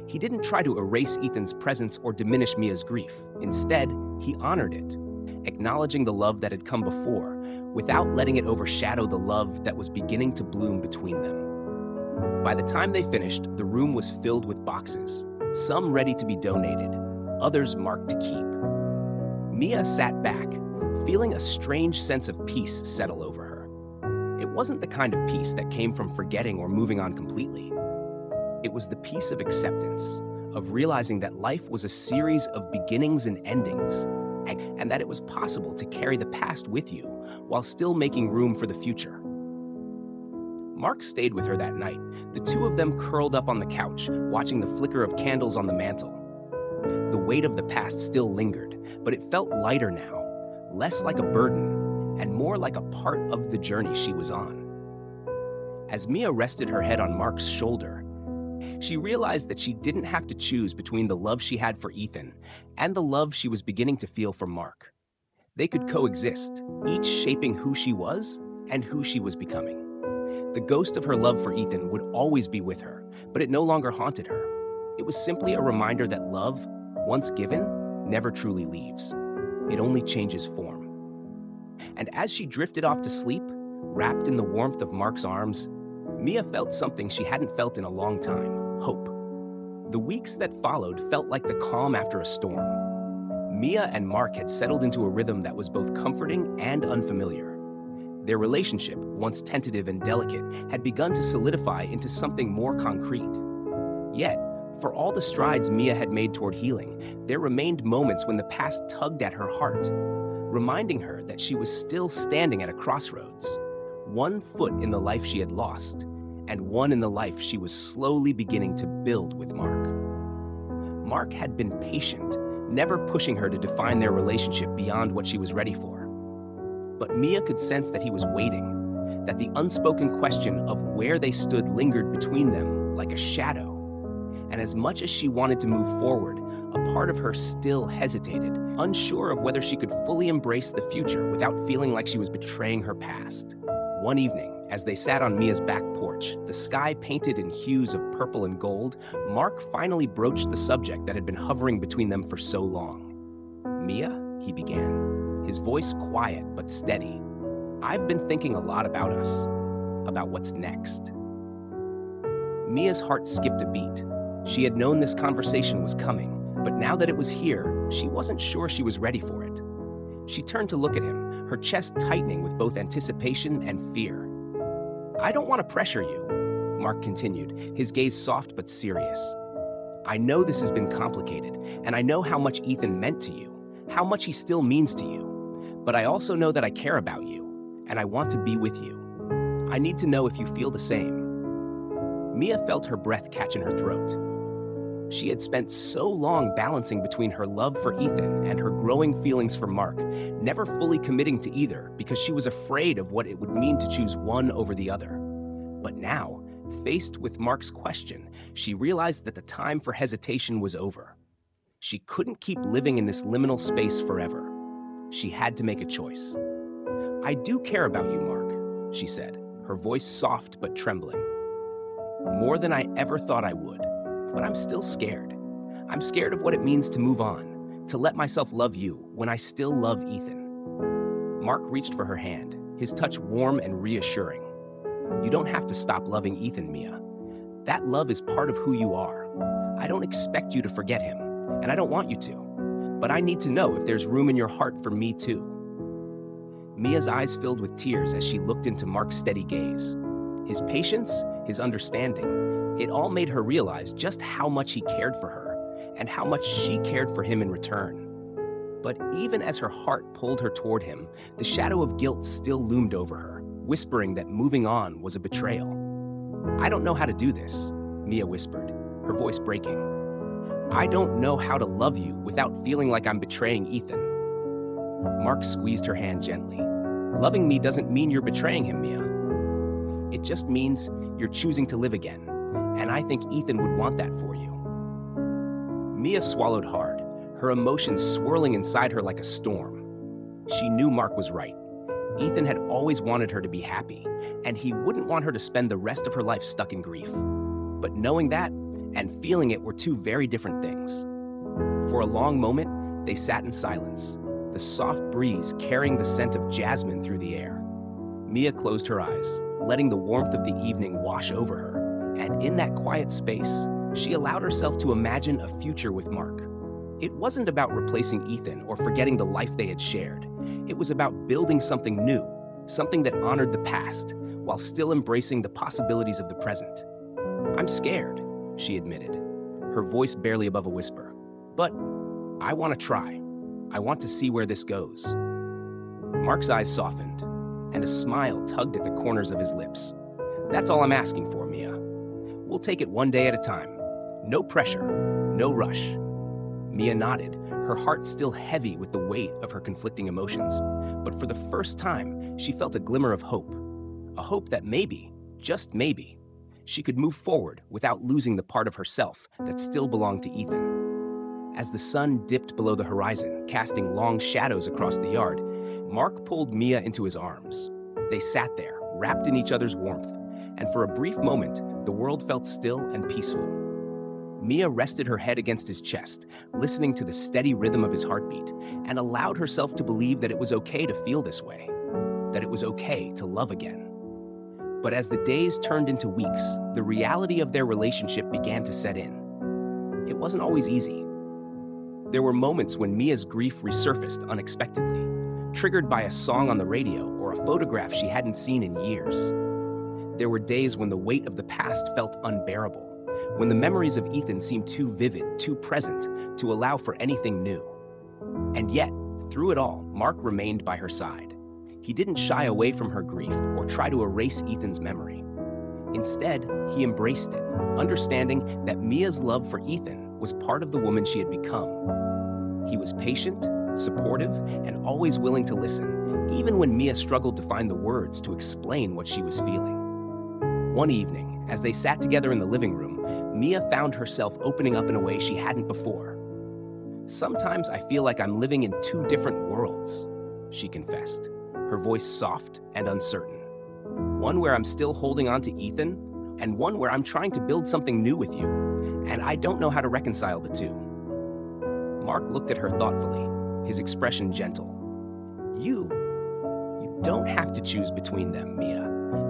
He didn't try to erase Ethan's presence or diminish Mia's grief. Instead, he honored it, acknowledging the love that had come before, without letting it overshadow the love that was beginning to bloom between them. By the time they finished, the room was filled with boxes, some ready to be donated, others marked to keep. Mia sat back, feeling a strange sense of peace settle over her. It wasn't the kind of peace that came from forgetting or moving on completely. It was the peace of acceptance, of realizing that life was a series of beginnings and endings, and that it was possible to carry the past with you while still making room for the future. Mark stayed with her that night, the two of them curled up on the couch, watching the flicker of candles on the mantel. The weight of the past still lingered, but it felt lighter now, less like a burden, and more like a part of the journey she was on. As Mia rested her head on Mark's shoulder, she realized that she didn't have to choose between the love she had for Ethan and the love she was beginning to feel for Mark. They could coexist, each shaping who she was and who she was becoming. The ghost of her love for Ethan would always be with her, but it no longer haunted her. It was simply a reminder that love, once given, never truly leaves. It only changes form. And as she drifted off to sleep, wrapped in the warmth of Mark's arms, Mia felt something she hadn't felt in a long time: hope. The weeks that followed felt like the calm after a storm. Mia and Mark had settled into a rhythm that was both comforting and unfamiliar. Their relationship, once tentative and delicate, had begun to solidify into something more concrete. Yet, for all the strides Mia had made toward healing, there remained moments when the past tugged at her heart, reminding her that she was still standing at a crossroads. One foot in the life she had lost, and one in the life she was slowly beginning to build with Mark. Mark had been patient, never pushing her to define their relationship beyond what she was ready for. But Mia could sense that he was waiting, that the unspoken question of where they stood lingered between them like a shadow. And as much as she wanted to move forward, a part of her still hesitated, unsure of whether she could fully embrace the future without feeling like she was betraying her past. One evening, as they sat on Mia's back porch, the sky painted in hues of purple and gold, Mark finally broached the subject that had been hovering between them for so long. "Mia," he began, his voice quiet but steady, "I've been thinking a lot about us, about what's next." Mia's heart skipped a beat. She had known this conversation was coming, but now that it was here, she wasn't sure she was ready for it. She turned to look at him, her chest tightening with both anticipation and fear. "I don't want to pressure you," Mark continued, his gaze soft but serious. "I know this has been complicated, and I know how much Ethan meant to you, how much he still means to you. But I also know that I care about you, and I want to be with you. I need to know if you feel the same." Mia felt her breath catch in her throat. She had spent so long balancing between her love for Ethan and her growing feelings for Mark, never fully committing to either because she was afraid of what it would mean to choose one over the other. But now, faced with Mark's question, she realized that the time for hesitation was over. She couldn't keep living in this liminal space forever. She had to make a choice. "I do care about you, Mark," she said, her voice soft but trembling. "More than I ever thought I would. But I'm still scared. I'm scared of what it means to move on, to let myself love you when I still love Ethan." Mark reached for her hand, his touch warm and reassuring. "You don't have to stop loving Ethan, Mia. That love is part of who you are. I don't expect you to forget him, and I don't want you to. But I need to know if there's room in your heart for me too." Mia's eyes filled with tears as she looked into Mark's steady gaze. His patience, his understanding, it all made her realize just how much he cared for her and how much she cared for him in return. But even as her heart pulled her toward him, the shadow of guilt still loomed over her, whispering that moving on was a betrayal. "I don't know how to do this," Mia whispered, her voice breaking. "I don't know how to love you without feeling like I'm betraying Ethan." Mark squeezed her hand gently. "Loving me doesn't mean you're betraying him, Mia. It just means you're choosing to live again, and I think Ethan would want that for you." Mia swallowed hard, her emotions swirling inside her like a storm. She knew Mark was right. Ethan had always wanted her to be happy, and he wouldn't want her to spend the rest of her life stuck in grief. But knowing that and feeling it were two very different things. For a long moment, they sat in silence, the soft breeze carrying the scent of jasmine through the air. Mia closed her eyes, letting the warmth of the evening wash over her, and in that quiet space, she allowed herself to imagine a future with Mark. It wasn't about replacing Ethan or forgetting the life they had shared. It was about building something new, something that honored the past, while still embracing the possibilities of the present. "I'm scared," she admitted, her voice barely above a whisper. "But I want to try. I want to see where this goes." Mark's eyes softened, and a smile tugged at the corners of his lips. "That's all I'm asking for, Mia. We'll take it one day at a time. No pressure, no rush." Mia nodded, her heart still heavy with the weight of her conflicting emotions. But for the first time, she felt a glimmer of hope. A hope that maybe, just maybe, she could move forward without losing the part of herself that still belonged to Ethan. As the sun dipped below the horizon, casting long shadows across the yard, Mark pulled Mia into his arms. They sat there, wrapped in each other's warmth, and for a brief moment, the world felt still and peaceful. Mia rested her head against his chest, listening to the steady rhythm of his heartbeat, and allowed herself to believe that it was okay to feel this way, that it was okay to love again. But as the days turned into weeks, the reality of their relationship began to set in. It wasn't always easy. There were moments when Mia's grief resurfaced unexpectedly, triggered by a song on the radio or a photograph she hadn't seen in years. There were days when the weight of the past felt unbearable, when the memories of Ethan seemed too vivid, too present, to allow for anything new. And yet, through it all, Mark remained by her side. He didn't shy away from her grief or try to erase Ethan's memory. Instead, he embraced it, understanding that Mia's love for Ethan was part of the woman she had become. He was patient, supportive, and always willing to listen, even when Mia struggled to find the words to explain what she was feeling. One evening, as they sat together in the living room, Mia found herself opening up in a way she hadn't before. "Sometimes I feel like I'm living in two different worlds," she confessed, her voice soft and uncertain. "One where I'm still holding on to Ethan, and one where I'm trying to build something new with you, and I don't know how to reconcile the two." Mark looked at her thoughtfully, his expression gentle. You don't have to choose between them, Mia.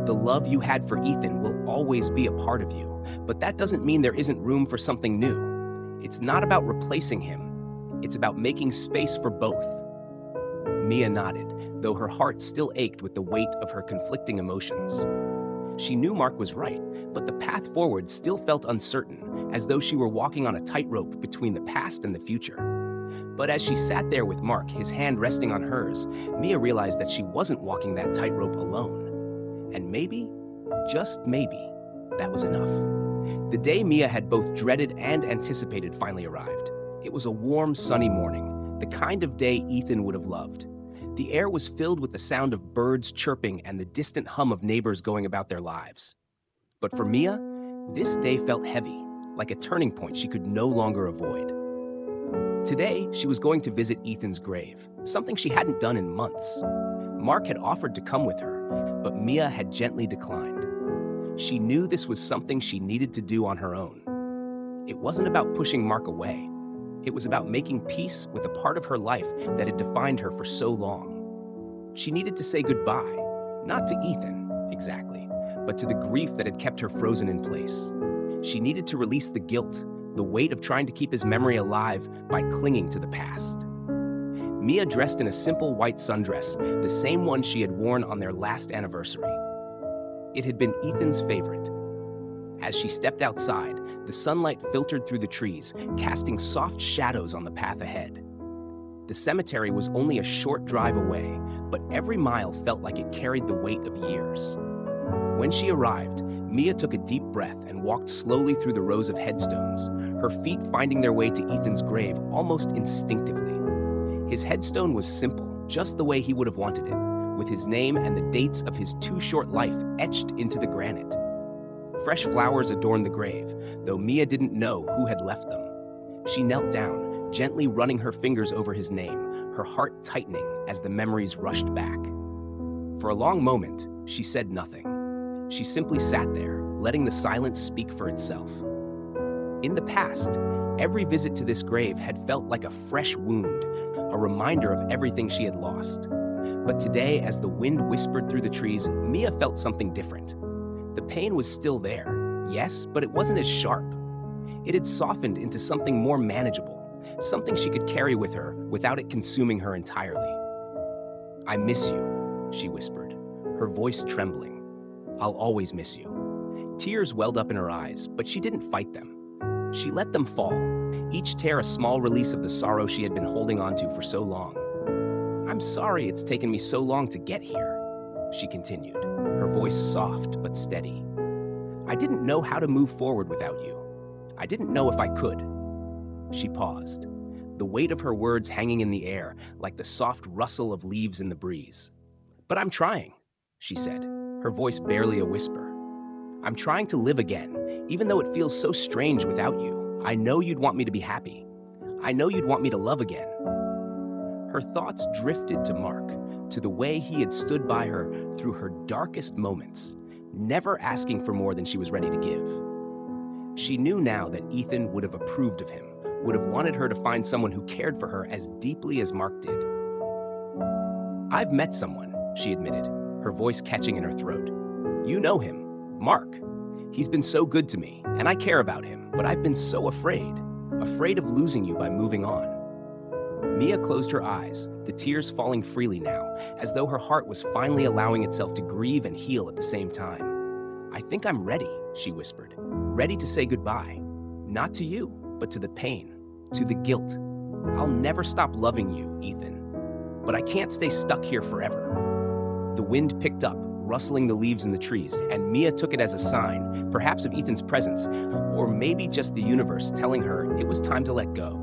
The love you had for Ethan will always be a part of you, but that doesn't mean there isn't room for something new. It's not about replacing him. It's about making space for both." Mia nodded, though her heart still ached with the weight of her conflicting emotions. She knew Mark was right, but the path forward still felt uncertain, as though she were walking on a tightrope between the past and the future. But as she sat there with Mark, his hand resting on hers, Mia realized that she wasn't walking that tightrope alone. And maybe, just maybe, that was enough. The day Mia had both dreaded and anticipated finally arrived. It was a warm, sunny morning, the kind of day Ethan would have loved. The air was filled with the sound of birds chirping and the distant hum of neighbors going about their lives. But for Mia, this day felt heavy, like a turning point she could no longer avoid. Today, she was going to visit Ethan's grave, something she hadn't done in months. Mark had offered to come with her, but Mia had gently declined. She knew this was something she needed to do on her own. It wasn't about pushing Mark away. It was about making peace with a part of her life that had defined her for so long. She needed to say goodbye, not to Ethan, exactly, but to the grief that had kept her frozen in place. She needed to release the guilt, the weight of trying to keep his memory alive by clinging to the past. Mia dressed in a simple white sundress, the same one she had worn on their last anniversary. It had been Ethan's favorite. As she stepped outside, the sunlight filtered through the trees, casting soft shadows on the path ahead. The cemetery was only a short drive away, but every mile felt like it carried the weight of years. When she arrived, Mia took a deep breath and walked slowly through the rows of headstones, her feet finding their way to Ethan's grave almost instinctively. His headstone was simple, just the way he would have wanted it, with his name and the dates of his too short life etched into the granite. Fresh flowers adorned the grave, though Mia didn't know who had left them. She knelt down, gently running her fingers over his name, her heart tightening as the memories rushed back. For a long moment, she said nothing. She simply sat there, letting the silence speak for itself. In the past, every visit to this grave had felt like a fresh wound, a reminder of everything she had lost. But today, as the wind whispered through the trees, Mia felt something different. The pain was still there, yes, but it wasn't as sharp. It had softened into something more manageable, something she could carry with her without it consuming her entirely. "I miss you," she whispered, her voice trembling. "I'll always miss you." Tears welled up in her eyes, but she didn't fight them. She let them fall, each tear a small release of the sorrow she had been holding onto for so long. "I'm sorry it's taken me so long to get here," she continued, her voice soft but steady. "I didn't know how to move forward without you. I didn't know if I could." She paused, the weight of her words hanging in the air like the soft rustle of leaves in the breeze. "But I'm trying," she said, her voice barely a whisper. "I'm trying to live again, even though it feels so strange without you. I know you'd want me to be happy. I know you'd want me to love again." Her thoughts drifted to Mark, to the way he had stood by her through her darkest moments, never asking for more than she was ready to give. She knew now that Ethan would have approved of him, would have wanted her to find someone who cared for her as deeply as Mark did. "I've met someone," she admitted, her voice catching in her throat. "You know him, Mark. He's been so good to me, and I care about him, but I've been so afraid of losing you by moving on." Mia closed her eyes, the tears falling freely now, as though her heart was finally allowing itself to grieve and heal at the same time. "I think I'm ready," she whispered, "ready to say goodbye. Not to you, but to the pain, to the guilt. I'll never stop loving you, Ethan. But I can't stay stuck here forever." The wind picked up, rustling the leaves in the trees, and Mia took it as a sign, perhaps of Ethan's presence, or maybe just the universe telling her it was time to let go.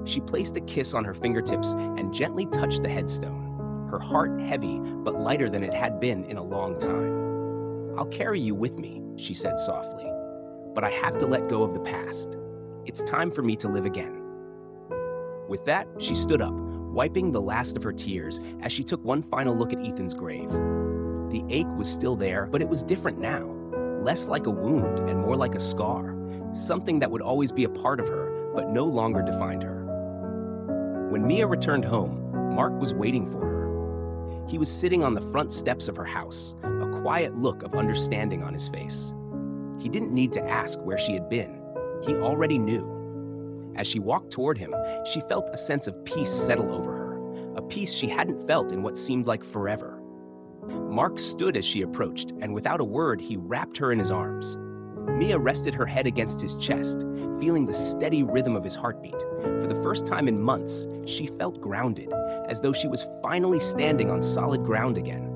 She placed a kiss on her fingertips and gently touched the headstone, her heart heavy but lighter than it had been in a long time. "I'll carry you with me," she said softly, "but I have to let go of the past. It's time for me to live again." With that, she stood up, wiping the last of her tears as she took one final look at Ethan's grave. The ache was still there, but it was different now, less like a wound and more like a scar, something that would always be a part of her, but no longer defined her. When Mia returned home, Mark was waiting for her. He was sitting on the front steps of her house, a quiet look of understanding on his face. He didn't need to ask where she had been. He already knew. As she walked toward him, she felt a sense of peace settle over her, a peace she hadn't felt in what seemed like forever. Mark stood as she approached, and without a word, he wrapped her in his arms. Mia rested her head against his chest, feeling the steady rhythm of his heartbeat. For the first time in months, she felt grounded, as though she was finally standing on solid ground again.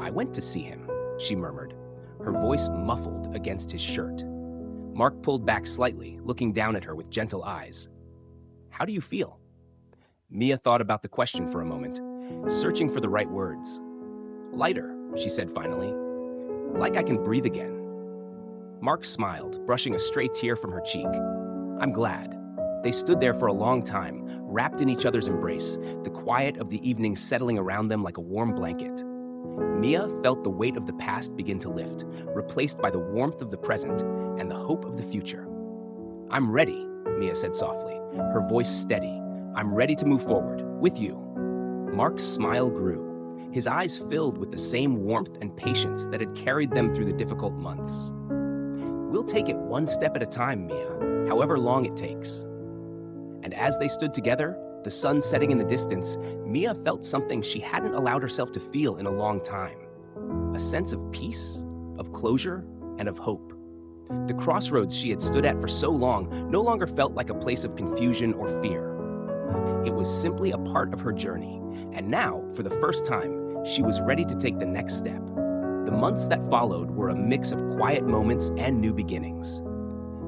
"I went to see him," she murmured, her voice muffled against his shirt. Mark pulled back slightly, looking down at her with gentle eyes. "How do you feel?" Mia thought about the question for a moment, searching for the right words. "Lighter," she said finally. "Like I can breathe again." Mark smiled, brushing a stray tear from her cheek. "I'm glad." They stood there for a long time, wrapped in each other's embrace, the quiet of the evening settling around them like a warm blanket. Mia felt the weight of the past begin to lift, replaced by the warmth of the present and the hope of the future. "I'm ready," Mia said softly, her voice steady. "I'm ready to move forward, with you." Mark's smile grew, his eyes filled with the same warmth and patience that had carried them through the difficult months. "We'll take it one step at a time, Mia, however long it takes." And as they stood together, the sun setting in the distance, Mia felt something she hadn't allowed herself to feel in a long time. A sense of peace, of closure, and of hope. The crossroads she had stood at for so long no longer felt like a place of confusion or fear. It was simply a part of her journey, and now, for the first time, she was ready to take the next step. The months that followed were a mix of quiet moments and new beginnings.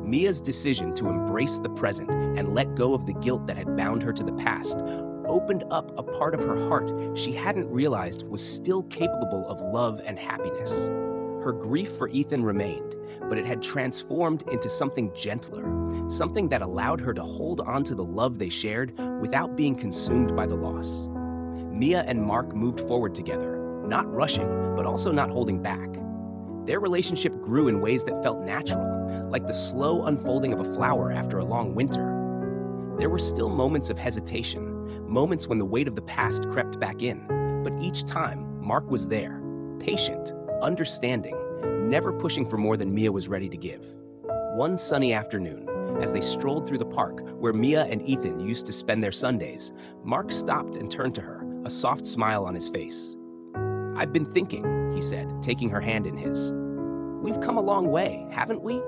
Mia's decision to embrace the present and let go of the guilt that had bound her to the past opened up a part of her heart she hadn't realized was still capable of love and happiness. Her grief for Ethan remained, but it had transformed into something gentler, something that allowed her to hold on to the love they shared without being consumed by the loss. Mia and Mark moved forward together, not rushing, but also not holding back. Their relationship grew in ways that felt natural, like the slow unfolding of a flower after a long winter. There were still moments of hesitation, moments when the weight of the past crept back in, but each time, Mark was there, patient, understanding, never pushing for more than Mia was ready to give. One sunny afternoon, as they strolled through the park where Mia and Ethan used to spend their Sundays, Mark stopped and turned to her, a soft smile on his face. "I've been thinking," he said, taking her hand in his. "We've come a long way, haven't we?"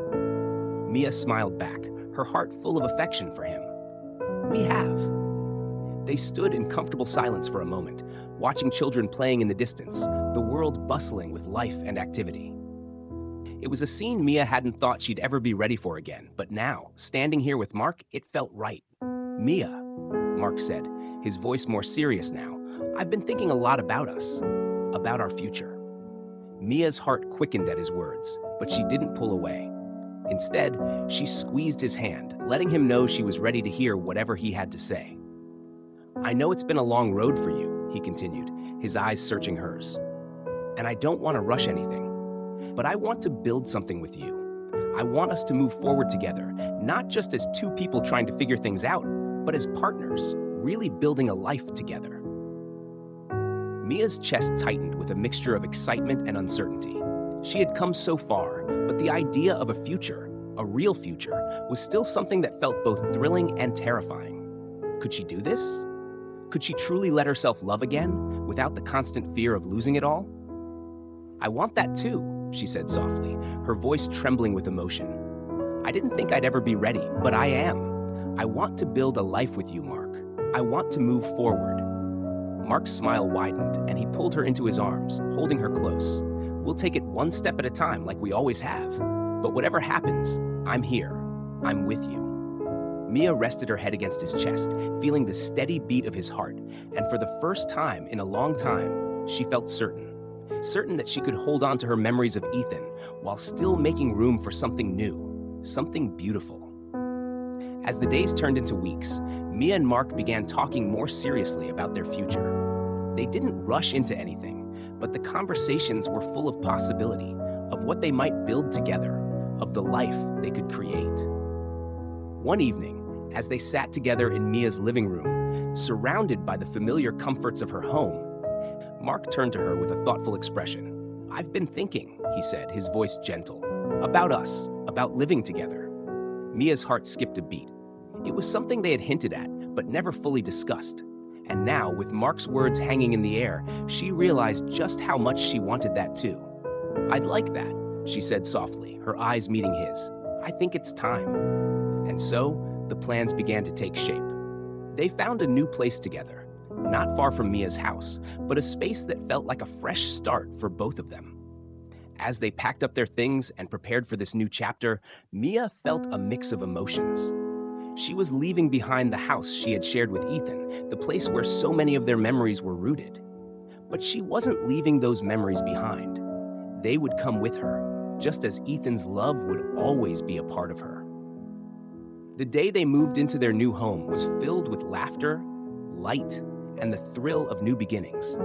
Mia smiled back, her heart full of affection for him. "We have." They stood in comfortable silence for a moment, watching children playing in the distance, the world bustling with life and activity. It was a scene Mia hadn't thought she'd ever be ready for again, but now, standing here with Mark, it felt right. "Mia," Mark said, his voice more serious now, "I've been thinking a lot about us, about our future." Mia's heart quickened at his words, but she didn't pull away. Instead, she squeezed his hand, letting him know she was ready to hear whatever he had to say. "I know it's been a long road for you," he continued, his eyes searching hers. "And I don't want to rush anything. But I want to build something with you. I want us to move forward together, not just as two people trying to figure things out, but as partners, really building a life together." Mia's chest tightened with a mixture of excitement and uncertainty. She had come so far, but the idea of a future, a real future, was still something that felt both thrilling and terrifying. Could she do this? Could she truly let herself love again, without the constant fear of losing it all? "I want that too," she said softly, her voice trembling with emotion. "I didn't think I'd ever be ready, but I am. I want to build a life with you, Mark. I want to move forward." Mark's smile widened, and he pulled her into his arms, holding her close. "We'll take it one step at a time, like we always have. But whatever happens, I'm here. I'm with you." Mia rested her head against his chest, feeling the steady beat of his heart, and for the first time in a long time, she felt certain that she could hold on to her memories of Ethan while still making room for something new, something beautiful. As the days turned into weeks, Mia and Mark began talking more seriously about their future. They didn't rush into anything, but the conversations were full of possibility, of what they might build together, of the life they could create. One evening, as they sat together in Mia's living room, surrounded by the familiar comforts of her home, Mark turned to her with a thoughtful expression. "I've been thinking," he said, his voice gentle, "about us, about living together." Mia's heart skipped a beat. It was something they had hinted at, but never fully discussed. And now, with Mark's words hanging in the air, she realized just how much she wanted that too. "I'd like that," she said softly, her eyes meeting his. "I think it's time." And so, the plans began to take shape. They found a new place together, not far from Mia's house, but a space that felt like a fresh start for both of them. As they packed up their things and prepared for this new chapter, Mia felt a mix of emotions. She was leaving behind the house she had shared with Ethan, the place where so many of their memories were rooted. But she wasn't leaving those memories behind. They would come with her, just as Ethan's love would always be a part of her. The day they moved into their new home was filled with laughter, light, and the thrill of new beginnings.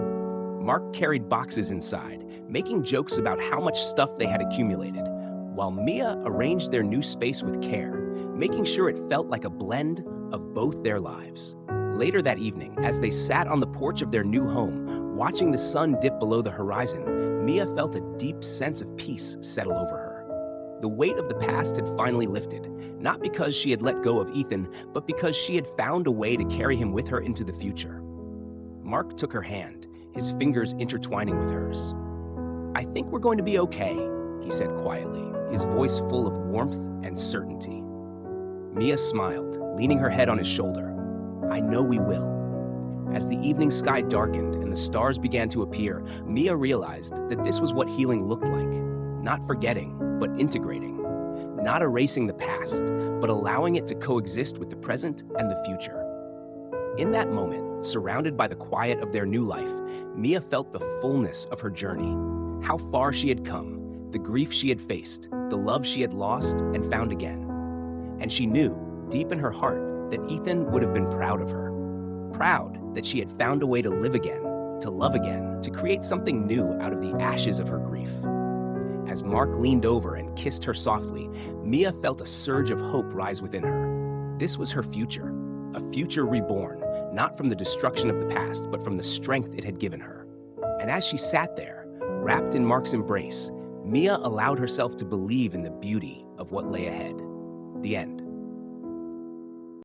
Mark carried boxes inside, making jokes about how much stuff they had accumulated, while Mia arranged their new space with care, making sure it felt like a blend of both their lives. Later that evening, as they sat on the porch of their new home, watching the sun dip below the horizon, Mia felt a deep sense of peace settle over her. The weight of the past had finally lifted, not because she had let go of Ethan, but because she had found a way to carry him with her into the future. Mark took her hand, his fingers intertwining with hers. "I think we're going to be okay," he said quietly, his voice full of warmth and certainty. Mia smiled, leaning her head on his shoulder. I know we will. As the evening sky darkened and the stars began to appear, Mia realized that this was what healing looked like. Not forgetting, but integrating. Not erasing the past, but allowing it to coexist with the present and the future. In that moment, surrounded by the quiet of their new life, Mia felt the fullness of her journey. How far she had come, the grief she had faced, the love she had lost and found again. And she knew, deep in her heart, that Ethan would have been proud of her. Proud that she had found a way to live again, to love again, to create something new out of the ashes of her grief. As Mark leaned over and kissed her softly, Mia felt a surge of hope rise within her. This was her future, a future reborn, not from the destruction of the past, but from the strength it had given her. And as she sat there, wrapped in Mark's embrace, Mia allowed herself to believe in the beauty of what lay ahead. The end.